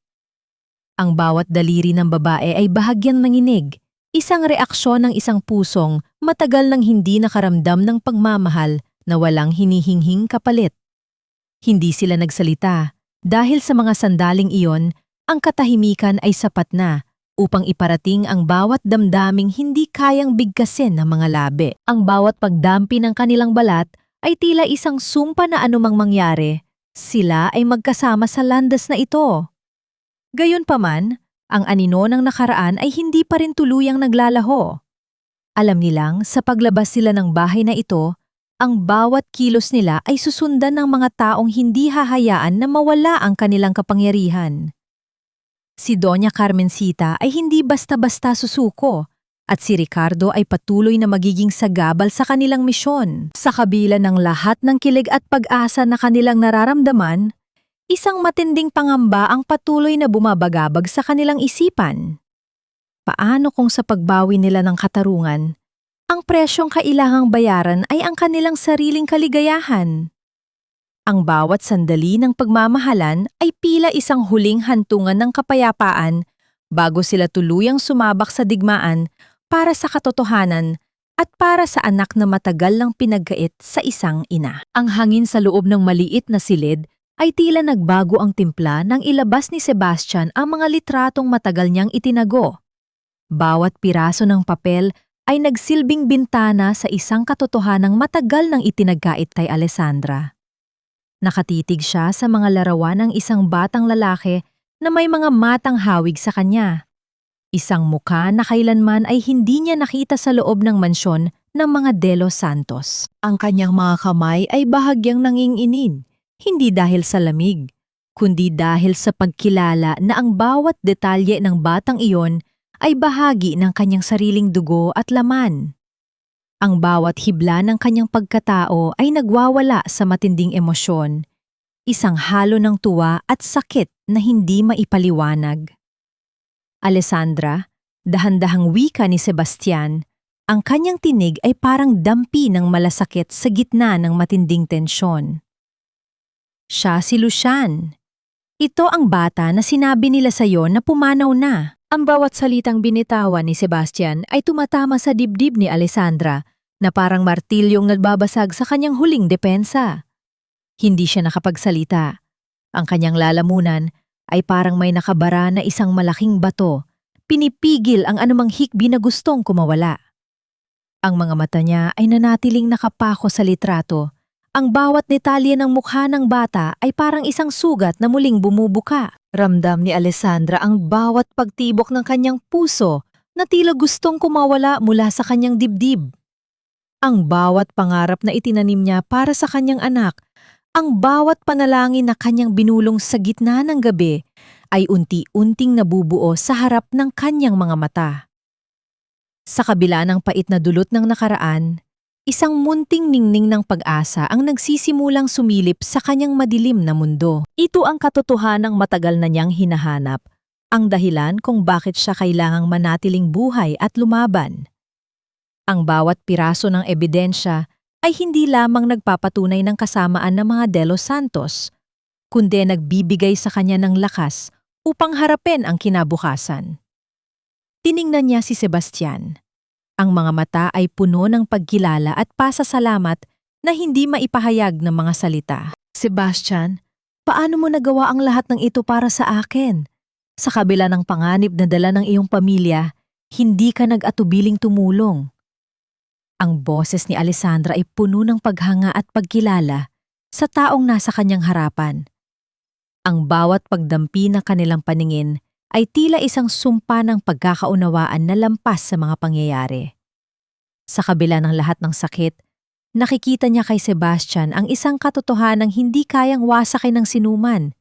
Ang bawat daliri ng babae ay bahagyang nanginig, isang reaksyon ng isang pusong matagal nang hindi nakaramdam ng pagmamahal na walang hinihinghing kapalit. Hindi sila nagsalita dahil sa mga sandaling iyon, ang katahimikan ay sapat na upang iparating ang bawat damdaming hindi kayang bigkasin ng mga labi. Ang bawat pagdampi ng kanilang balat ay tila isang sumpa na anumang mangyari, sila ay magkasama sa landas na ito. Gayunpaman, ang anino ng nakaraan ay hindi pa rin tuluyang naglalaho. Alam nilang sa paglabas sila ng bahay na ito, ang bawat kilos nila ay susundan ng mga taong hindi hahayaan na mawala ang kanilang kapangyarihan. Si Doña Carmencita ay hindi basta-basta susuko. At si Ricardo ay patuloy na magiging sagabal sa kanilang misyon. Sa kabila ng lahat ng kilig at pag-asa na kanilang nararamdaman, isang matinding pangamba ang patuloy na bumabagabag sa kanilang isipan. Paano kung sa pagbawi nila ng katarungan, ang presyong kailangang bayaran ay ang kanilang sariling kaligayahan? Ang bawat sandali ng pagmamahalan ay pila isang huling hantungan ng kapayapaan bago sila tuluyang sumabak sa digmaan para sa katotohanan at para sa anak na matagal lang pinagkait sa isang ina. Ang hangin sa loob ng maliit na silid ay tila nagbago ang timpla nang ilabas ni Sebastian ang mga litratong matagal niyang itinago. Bawat piraso ng papel ay nagsilbing bintana sa isang katotohanang matagal nang itinagkait kay Alessandra. Nakatitig siya sa mga larawan ng isang batang lalaki na may mga matang hawig sa kanya. Isang mukha na kailanman ay hindi niya nakita sa loob ng mansyon ng mga De Los Santos. Ang kanyang mga kamay ay bahagyang nanginginin, hindi dahil sa lamig, kundi dahil sa pagkilala na ang bawat detalye ng batang iyon ay bahagi ng kanyang sariling dugo at laman. Ang bawat hibla ng kanyang pagkatao ay nagwawala sa matinding emosyon, isang halo ng tuwa at sakit na hindi maipaliwanag. Alessandra, dahan-dahang wika ni Sebastian, ang kanyang tinig ay parang dampi ng malasakit sa gitna ng matinding tensyon. Siya si Lucian. Ito ang bata na sinabi nila sa iyo na pumanaw na. Ang bawat salitang binitawan ni Sebastian ay tumatama sa dibdib ni Alessandra na parang martilyong nagbabasag sa kanyang huling depensa. Hindi siya nakapagsalita. Ang kanyang lalamunan ay parang may nakabara na isang malaking bato, pinipigil ang anumang hikbi na gustong kumawala. Ang mga mata niya ay nanatiling nakapako sa litrato. Ang bawat detalye ng mukha ng bata ay parang isang sugat na muling bumubuka. Ramdam ni Alessandra ang bawat pagtibok ng kanyang puso na tila gustong kumawala mula sa kanyang dibdib. Ang bawat pangarap na itinanim niya para sa kanyang anak, ang bawat panalangin na kanyang binulong sa gitna ng gabi ay unti-unting nabubuo sa harap ng kanyang mga mata. Sa kabila ng pait na dulot ng nakaraan, isang munting ningning ng pag-asa ang nagsisimulang sumilip sa kanyang madilim na mundo. Ito ang katotohanang matagal na niyang hinahanap, ang dahilan kung bakit siya kailangang manatiling buhay at lumaban. Ang bawat piraso ng ebidensya ay hindi lamang nagpapatunay ng kasamaan ng mga De Los Santos, kundi nagbibigay sa kanya ng lakas upang harapin ang kinabukasan. Tiningnan niya si Sebastian. Ang mga mata ay puno ng pagkilala at pasasalamat na hindi maipahayag ng mga salita. Sebastian, paano mo nagawa ang lahat ng ito para sa akin? Sa kabila ng panganib na dala ng iyong pamilya, hindi ka nag-atubiling tumulong. Ang boses ni Alessandra ay puno ng paghanga at pagkilala sa taong nasa kanyang harapan. Ang bawat pagdampi ng kanilang paningin ay tila isang sumpa ng pagkakaunawaan na lampas sa mga pangyayari. Sa kabila ng lahat ng sakit, nakikita niya kay Sebastian ang isang katotohanang hindi kayang wasakin ng sinuman.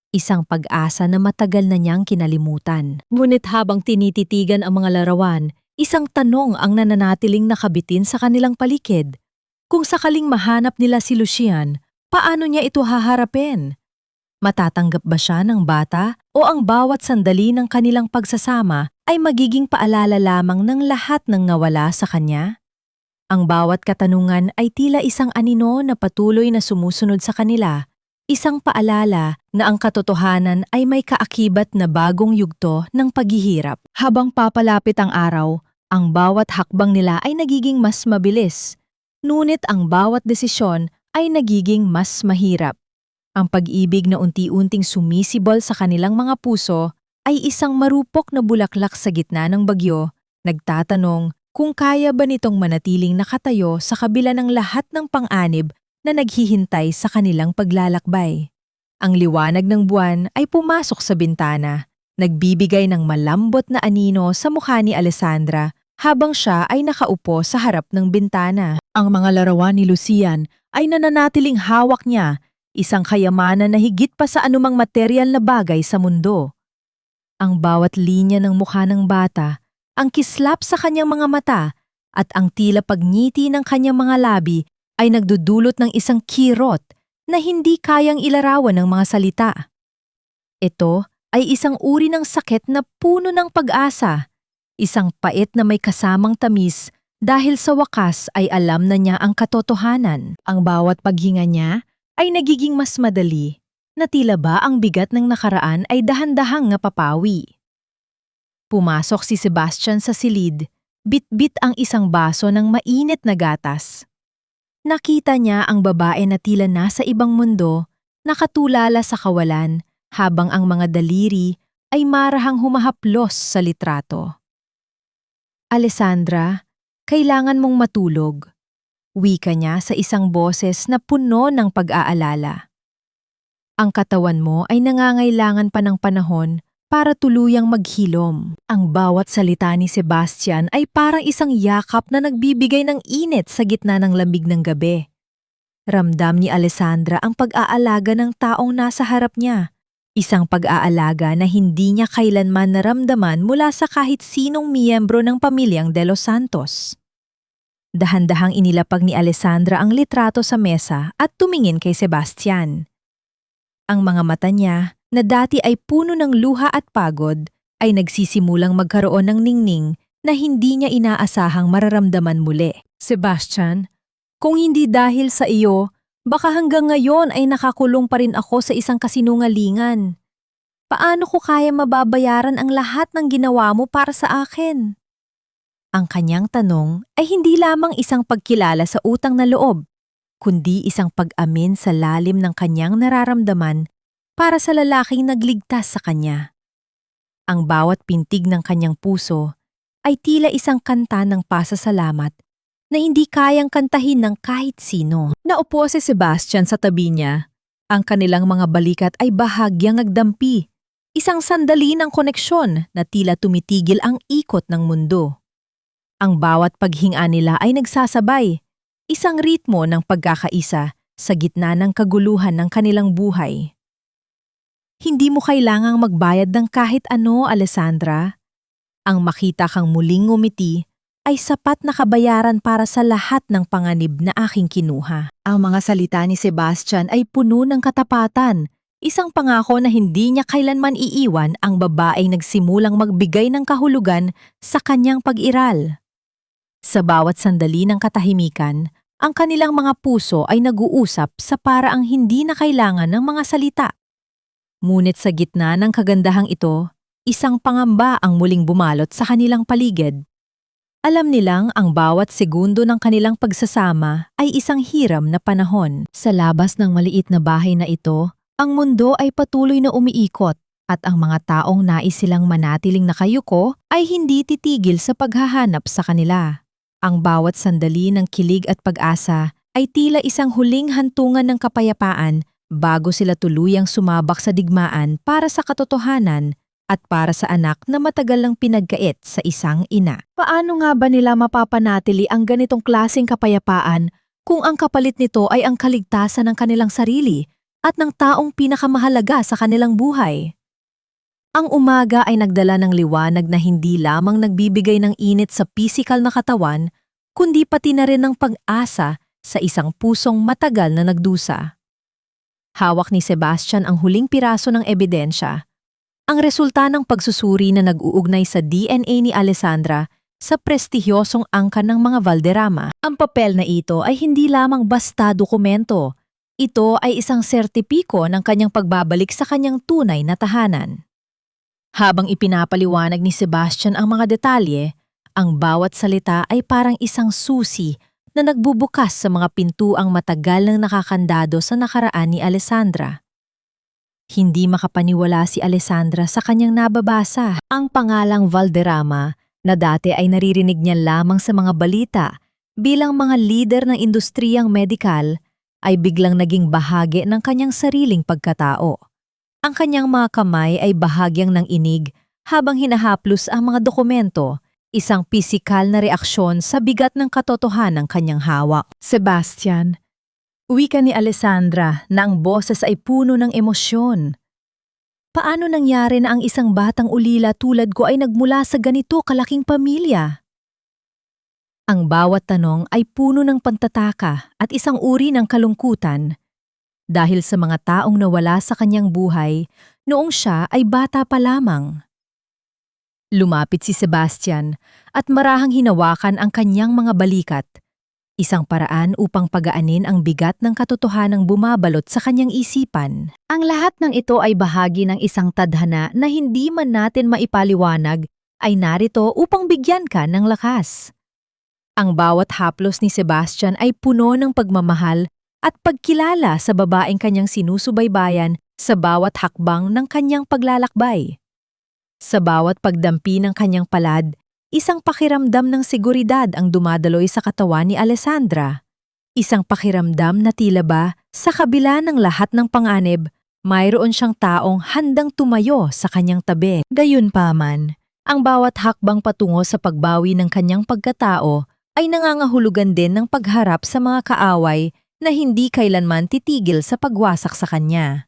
Isang pag-asa na matagal na niyang kinalimutan. Ngunit habang tinititigan ang mga larawan, isang tanong ang nananatiling nakabitin sa kanilang paligid. Kung sakaling mahanap nila si Lucian, paano niya ito haharapin? Matatanggap ba siya ng bata o ang bawat sandali ng kanilang pagsasama ay magiging paalala lamang ng lahat ng nawala sa kanya? Ang bawat katanungan ay tila isang anino na patuloy na sumusunod sa kanila, isang paalala na ang katotohanan ay may kaakibat na bagong yugto ng paghihirap. Habang papalapit ang araw, ang bawat hakbang nila ay nagiging mas mabilis, ngunit ang bawat desisyon ay nagiging mas mahirap. Ang pag-ibig na unti-unting sumisibol sa kanilang mga puso ay isang marupok na bulaklak sa gitna ng bagyo, nagtatanong kung kaya ba nitong manatiling nakatayo sa kabila ng lahat ng pang-anib na naghihintay sa kanilang paglalakbay. Ang liwanag ng buwan ay pumasok sa bintana, nagbibigay ng malambot na anino sa mukha ni Alessandra habang siya ay nakaupo sa harap ng bintana. Ang mga larawan ni Lucian ay nananatiling hawak niya, isang kayamanan na higit pa sa anumang materyal na bagay sa mundo. Ang bawat linya ng mukha ng bata Ang kislap sa kanyang mga mata at ang tila pagngiti ng kanyang mga labi ay nagdudulot ng isang kirot na hindi kayang ilarawan ng mga salita. Ito ay isang uri ng sakit na puno ng pag-asa, isang pait na may kasamang tamis dahil sa wakas ay alam na niya ang katotohanan. Ang bawat paghinga niya ay nagiging mas madali, na tila ba ang bigat ng nakaraan ay dahan-dahang napapawi. Pumasok si Sebastian sa silid, bit-bit ang isang baso ng mainit na gatas. Nakita niya ang babae na tila nasa ibang mundo, nakatulala sa kawalan, habang ang mga daliri ay marahang humahaplos sa litrato. Alessandra, kailangan mong matulog. Wika niya sa isang boses na puno ng pag-aalala. Ang katawan mo ay nangangailangan pa ng panahon para tuluyang maghilom. Ang bawat salita ni Sebastian ay parang isang yakap na nagbibigay ng init sa gitna ng lamig ng gabi. Ramdam ni Alessandra ang pag-aalaga ng taong nasa harap niya. Isang pag-aalaga na hindi niya kailanman naramdaman mula sa kahit sinong miyembro ng pamilyang De Los Santos. Dahan-dahang inilapag ni Alessandra ang litrato sa mesa at tumingin kay Sebastian. Ang mga mata niya, na dati ay puno ng luha at pagod, ay nagsisimulang magkaroon ng ningning na hindi niya inaasahang mararamdaman muli. Sebastian, kung hindi dahil sa iyo, baka hanggang ngayon ay nakakulong pa rin ako sa isang kasinungalingan. Paano ko kaya mababayaran ang lahat ng ginawa mo para sa akin? Ang kanyang tanong ay hindi lamang isang pagkilala sa utang na loob, kundi isang pag-amin sa lalim ng kanyang nararamdaman para sa lalaking nagligtas sa kanya. Ang bawat pintig ng kanyang puso ay tila isang kanta ng pasasalamat na hindi kayang kantahin ng kahit sino. Naupo si Sebastian sa tabi niya. Ang kanilang mga balikat ay bahagyang nagdampi. Isang sandali ng koneksyon na tila tumitigil ang ikot ng mundo. Ang bawat paghinga nila ay nagsasabay, isang ritmo ng pagkakaisa sa gitna ng kaguluhan ng kanilang buhay. Hindi mo kailangang magbayad ng kahit ano, Alessandra. Ang makita kang muling ngumiti ay sapat na kabayaran para sa lahat ng panganib na aking kinuha. Ang mga salita ni Sebastian ay puno ng katapatan, isang pangako na hindi niya kailanman iiwan ang babaeng nagsimulang magbigay ng kahulugan sa kanyang pag-iral. Sa bawat sandali ng katahimikan, ang kanilang mga puso ay nag-uusap sa paraang hindi na kailangan ng mga salita. Ngunit sa gitna ng kagandahang ito, isang pangamba ang muling bumalot sa kanilang paligid. Alam nilang ang bawat segundo ng kanilang pagsasama ay isang hiram na panahon. Sa labas ng maliit na bahay na ito, ang mundo ay patuloy na umiikot at ang mga taong nais silang manatiling nakayuko ay hindi titigil sa paghahanap sa kanila. Ang bawat sandali ng kilig at pag-asa ay tila isang huling hantungan ng kapayapaan bago sila tuluyang sumabak sa digmaan para sa katotohanan at para sa anak na matagal lang pinagkait sa isang ina. Paano nga ba nila mapapanatili ang ganitong klaseng kapayapaan kung ang kapalit nito ay ang kaligtasan ng kanilang sarili at ng taong pinakamahalaga sa kanilang buhay? Ang umaga ay nagdala ng liwanag na hindi lamang nagbibigay ng init sa pisikal na katawan, kundi pati na rin ng pag-asa sa isang pusong matagal na nagdusa. Hawak ni Sebastian ang huling piraso ng ebidensya, ang resulta ng pagsusuri na nag-uugnay sa DNA ni Alessandra sa prestigyosong angkan ng mga Valderrama. Ang papel na ito ay hindi lamang basta dokumento. Ito ay isang sertipiko ng kanyang pagbabalik sa kanyang tunay na tahanan. Habang ipinapaliwanag ni Sebastian ang mga detalye, ang bawat salita ay parang isang susi na nagbubukas sa mga pintuang matagal nang nakakandado sa nakaraan ni Alessandra. Hindi makapaniwala si Alessandra sa kanyang nababasa. Ang pangalang Valderrama na dati ay naririnig niya lamang sa mga balita bilang mga lider ng industriyang medikal ay biglang naging bahagi ng kanyang sariling pagkatao. Ang kanyang mga kamay ay bahagyang ng inig habang hinahaplos ang mga dokumento, isang pisikal na reaksyon sa bigat ng katotohanan ng kanyang hawak. Sebastian, wika ni Alessandra na ang boses ay puno ng emosyon. Paano nangyari na ang isang batang ulila tulad ko ay nagmula sa ganito kalaking pamilya? Ang bawat tanong ay puno ng pantataka at isang uri ng kalungkutan dahil sa mga taong nawala sa kanyang buhay noong siya ay bata pa lamang. Lumapit si Sebastian at marahang hinawakan ang kanyang mga balikat, isang paraan upang pagaanin ang bigat ng katotohanang bumabalot sa kanyang isipan. Ang lahat ng ito ay bahagi ng isang tadhana na hindi man natin maipaliwanag ay narito upang bigyan ka ng lakas. Ang bawat haplos ni Sebastian ay puno ng pagmamahal at pagkilala sa babaeng kanyang sinusubaybayan sa bawat hakbang ng kanyang paglalakbay. Sa bawat pagdampi ng kanyang palad, isang pakiramdam ng seguridad ang dumadaloy sa katawan ni Alessandra. Isang pakiramdam na tila ba, sa kabila ng lahat ng panganib, mayroon siyang taong handang tumayo sa kanyang tabi. Gayunpaman, ang bawat hakbang patungo sa pagbawi ng kanyang pagkatao ay nangangahulugan din ng pagharap sa mga kaaway na hindi kailanman titigil sa pagwasak sa kanya.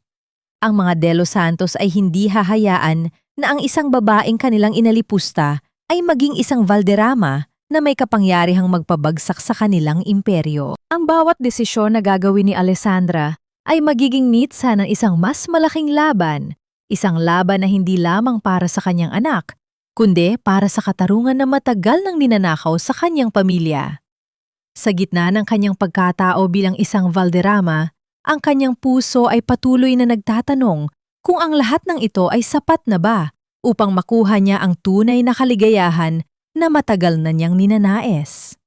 Ang mga De Los Santos ay hindi hahayaan na ang isang babaeng kanilang inalipusta ay maging isang Valderrama na may kapangyarihang magpabagsak sa kanilang imperyo. Ang bawat desisyon na gagawin ni Alessandra ay magiging mitsa ng isang mas malaking laban, isang laban na hindi lamang para sa kanyang anak, kundi para sa katarungan na matagal nang ninanakaw sa kanyang pamilya. Sa gitna ng kanyang pagkatao bilang isang Valderrama, ang kanyang puso ay patuloy na nagtatanong kung ang lahat ng ito ay sapat na ba upang makuha niya ang tunay na kaligayahan na matagal na niyang ninanais.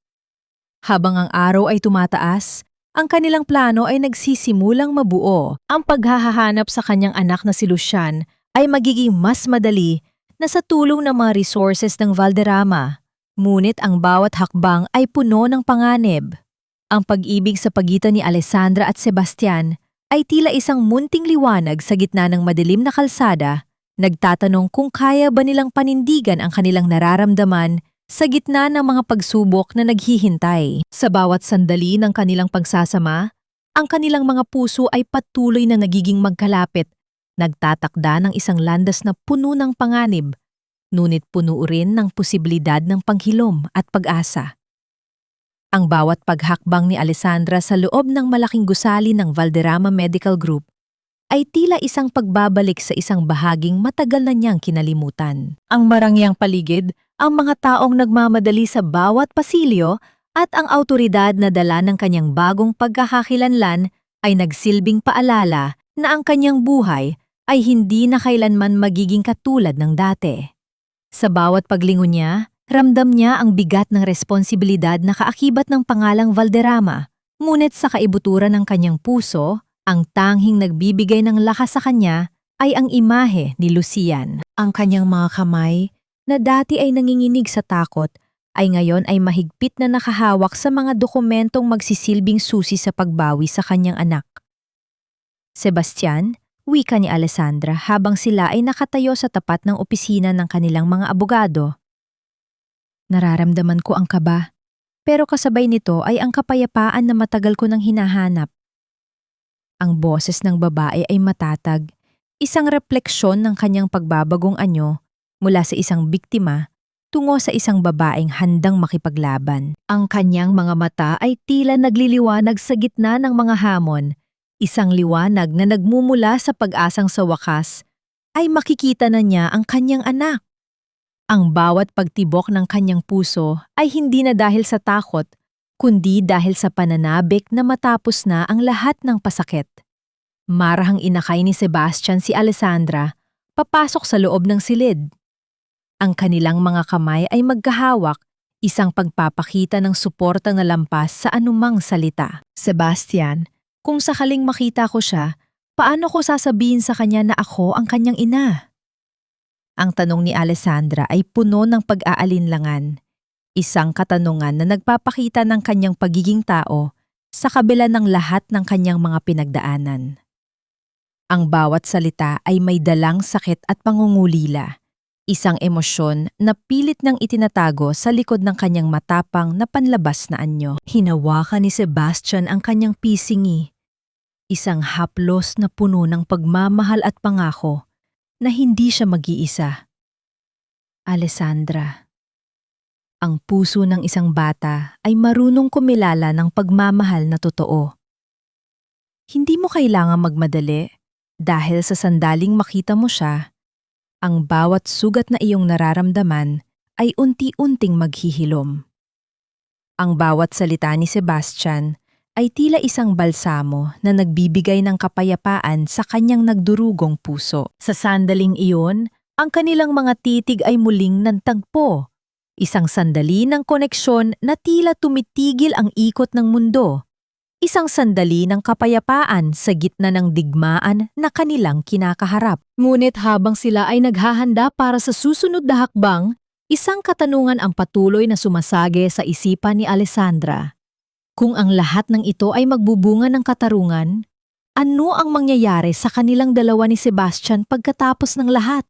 Habang ang araw ay tumataas, ang kanilang plano ay nagsisimulang mabuo. Ang paghahanap sa kanyang anak na si Lucian ay magiging mas madali na sa tulong ng mga resources ng Valderrama. Ngunit ang bawat hakbang ay puno ng panganib. Ang pag-ibig sa pagitan ni Alessandra at Sebastian ay tila isang munting liwanag sa gitna ng madilim na kalsada, nagtatanong kung kaya ba nilang panindigan ang kanilang nararamdaman sa gitna ng mga pagsubok na naghihintay. Sa bawat sandali ng kanilang pagsasama, ang kanilang mga puso ay patuloy na nagiging magkalapit, nagtatakda ng isang landas na puno ng panganib, ngunit puno rin ng posibilidad ng panghilom at pag-asa. Ang bawat paghakbang ni Alessandra sa loob ng malaking gusali ng Valderrama Medical Group ay tila isang pagbabalik sa isang bahaging matagal na niyang kinalimutan. Ang marangyang paligid, ang mga taong nagmamadali sa bawat pasilyo at ang awtoridad na dala ng kanyang bagong pagkakakilanlan ay nagsilbing paalala na ang kanyang buhay ay hindi na kailanman magiging katulad ng dati. Sa bawat paglingon niya, ramdam niya ang bigat ng responsibilidad na kaakibat ng pangalang Valderrama, ngunit sa kaibuturan ng kanyang puso, ang tanghing nagbibigay ng lakas sa kanya ay ang imahe ni Lucian. Ang kanyang mga kamay, na dati ay nanginginig sa takot, ay ngayon ay mahigpit na nakahawak sa mga dokumentong magsisilbing susi sa pagbawi sa kanyang anak. Sebastian, wika ni Alessandra habang sila ay nakatayo sa tapat ng opisina ng kanilang mga abogado. Nararamdaman ko ang kaba, pero kasabay nito ay ang kapayapaan na matagal ko nang hinahanap. Ang boses ng babae ay matatag, isang refleksyon ng kanyang pagbabagong anyo mula sa isang biktima tungo sa isang babaeng handang makipaglaban. Ang kanyang mga mata ay tila nagliliwanag sa gitna ng mga hamon, isang liwanag na nagmumula sa pag-asang sa wakas ay makikita na niya ang kanyang anak. Ang bawat pagtibok ng kanyang puso ay hindi na dahil sa takot, kundi dahil sa pananabik na matapos na ang lahat ng pasakit. Marahang inakay ni Sebastian si Alessandra, papasok sa loob ng silid. Ang kanilang mga kamay ay magkahawak, isang pagpapakita ng suporta na lampas sa anumang salita. Sebastian, kung sakaling makita ko siya, paano ko sasabihin sa kanya na ako ang kanyang ina? Ang tanong ni Alessandra ay puno ng pag-aalinlangan. Isang katanungan na nagpapakita ng kanyang pagiging tao sa kabila ng lahat ng kanyang mga pinagdaanan. Ang bawat salita ay may dalang sakit at pangungulila, isang emosyon na pilit nang itinatago sa likod ng kanyang matapang na panlabas na anyo. Hinawakan ni Sebastian ang kanyang pisingi, isang haplos na puno ng pagmamahal at pangako, na hindi siya mag-iisa. Alessandra. Ang puso ng isang bata ay marunong kumilala ng pagmamahal na totoo. Hindi mo kailangang magmadali dahil sa sandaling makita mo siya, ang bawat sugat na iyong nararamdaman ay unti-unting maghihilom. Ang bawat salita ni Sebastian ay tila isang balsamo na nagbibigay ng kapayapaan sa kanyang nagdurugong puso. Sa sandaling iyon, ang kanilang mga titig ay muling nagtagpo. Isang sandali ng koneksyon na tila tumitigil ang ikot ng mundo. Isang sandali ng kapayapaan sa gitna ng digmaan na kanilang kinakaharap. Ngunit habang sila ay naghahanda para sa susunod na hakbang, isang katanungan ang patuloy na sumasage sa isipan ni Alessandra. Kung ang lahat ng ito ay magbubunga ng katarungan, ano ang mangyayari sa kanilang dalawa ni Sebastian pagkatapos ng lahat?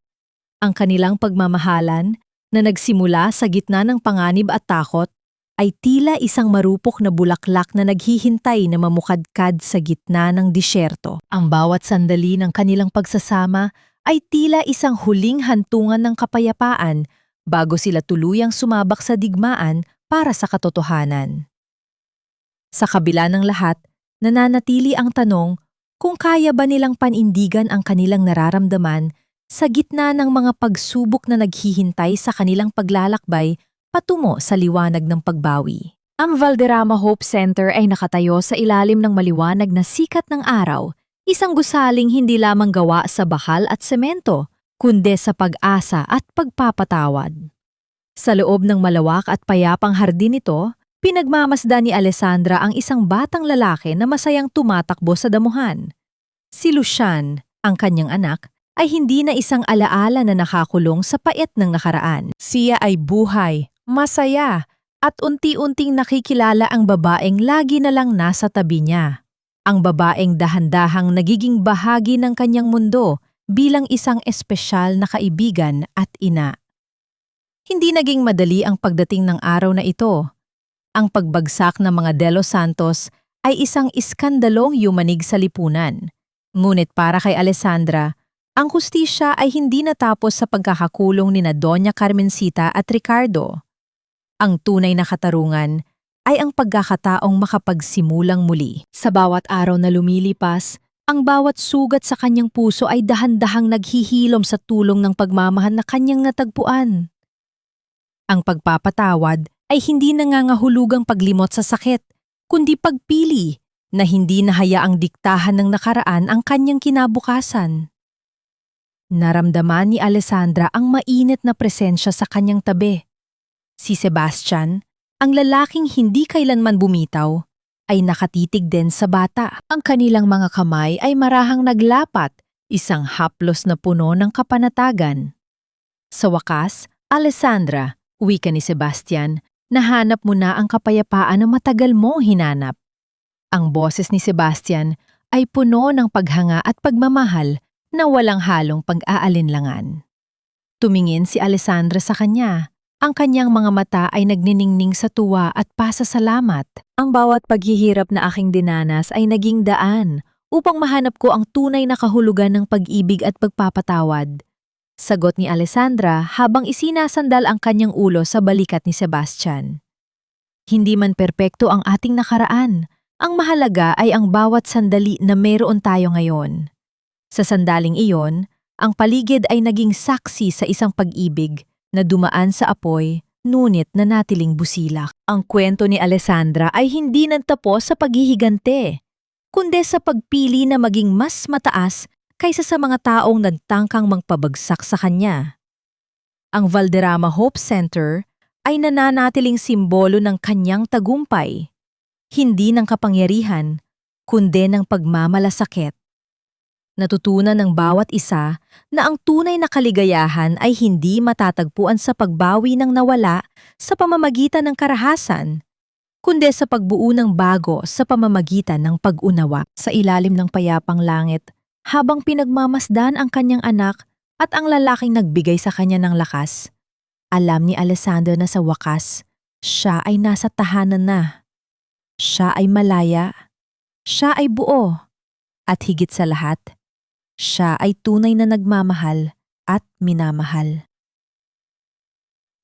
Ang kanilang pagmamahalan na nagsimula sa gitna ng panganib at takot ay tila isang marupok na bulaklak na naghihintay na mamukadkad sa gitna ng disyerto. Ang bawat sandali ng kanilang pagsasama ay tila isang huling hantungan ng kapayapaan bago sila tuluyang sumabak sa digmaan para sa katotohanan. Sa kabila ng lahat, nananatili ang tanong kung kaya ba nilang panindigan ang kanilang nararamdaman sa gitna ng mga pagsubok na naghihintay sa kanilang paglalakbay patungo sa liwanag ng pagbawi. Ang Valderrama Hope Center ay nakatayo sa ilalim ng maliwanag na sikat ng araw, isang gusaling hindi lamang gawa sa bakal at semento, kundi sa pag-asa at pagpapatawad. Sa loob ng malawak at payapang hardin ito, pinagmamasdan ni Alessandra ang isang batang lalaki na masayang tumatakbo sa damuhan. Si Lucian, ang kanyang anak, ay hindi na isang alaala na nakakulong sa pait ng nakaraan. Siya ay buhay, masaya, at unti-unting nakikilala ang babaeng lagi na lang nasa tabi niya. Ang babaeng dahan-dahang nagiging bahagi ng kanyang mundo bilang isang espesyal na kaibigan at ina. Hindi naging madali ang pagdating ng araw na ito. Ang pagbagsak ng mga De Los Santos ay isang iskandalong yumanig sa lipunan. Ngunit para kay Alessandra, ang hustisya ay hindi natapos sa pagkakakulong ni Doña Carmencita at Ricardo. Ang tunay na katarungan ay ang pagkakataong makapagsimulang muli. Sa bawat araw na lumilipas, ang bawat sugat sa kanyang puso ay dahan-dahang naghihilom sa tulong ng pagmamahal na kanyang natagpuan. Ang pagpapatawad ay hindi nangangahulugang paglimot sa sakit, kundi pagpili na hindi nahayaang diktahan ng nakaraan ang kanyang kinabukasan. Naramdaman ni Alessandra ang mainit na presensya sa kanyang tabi. Si Sebastian, ang lalaking hindi kailanman bumitaw, ay nakatitig din sa bata. Ang kanilang mga kamay ay marahang naglapat, isang haplos na puno ng kapanatagan. Sa wakas, Alessandra, wika ni Sebastian, nahanap mo na ang kapayapaan na matagal mong hinanap. Ang boses ni Sebastian ay puno ng paghanga at pagmamahal na walang halong pag-aalinlangan. Tumingin si Alessandra sa kanya. Ang kanyang mga mata ay nagniningning sa tuwa at pasasalamat. Ang bawat paghihirap na aking dinanas ay naging daan upang mahanap ko ang tunay na kahulugan ng pag-ibig at pagpapatawad. Sagot ni Alessandra habang isinasandal ang kanyang ulo sa balikat ni Sebastian. Hindi man perpekto ang ating nakaraan. Ang mahalaga ay ang bawat sandali na meron tayo ngayon. Sa sandaling iyon, ang paligid ay naging saksi sa isang pag-ibig na dumaan sa apoy, ngunit nanatiling busilak. Ang kwento ni Alessandra ay hindi nagtapos sa paghihigante, kundi sa pagpili na maging mas mataas kaysa sa mga taong nagtangkang magpabagsak sa kanya. Ang Valderrama Hope Center ay nananatiling simbolo ng kanyang tagumpay, hindi ng kapangyarihan, kundi ng pagmamalasakit. Natutunan ng bawat isa na ang tunay na kaligayahan ay hindi matatagpuan sa pagbawi ng nawala sa pamamagitan ng karahasan, kundi sa pagbuo ng bago sa pamamagitan ng pag-unawa. Sa ilalim ng payapang langit, habang pinagmamasdan ang kanyang anak at ang lalaking nagbigay sa kanya ng lakas, alam ni Alessandra na sa wakas, siya ay nasa tahanan na. Siya ay malaya, siya ay buo, at higit sa lahat, siya ay tunay na nagmamahal at minamahal.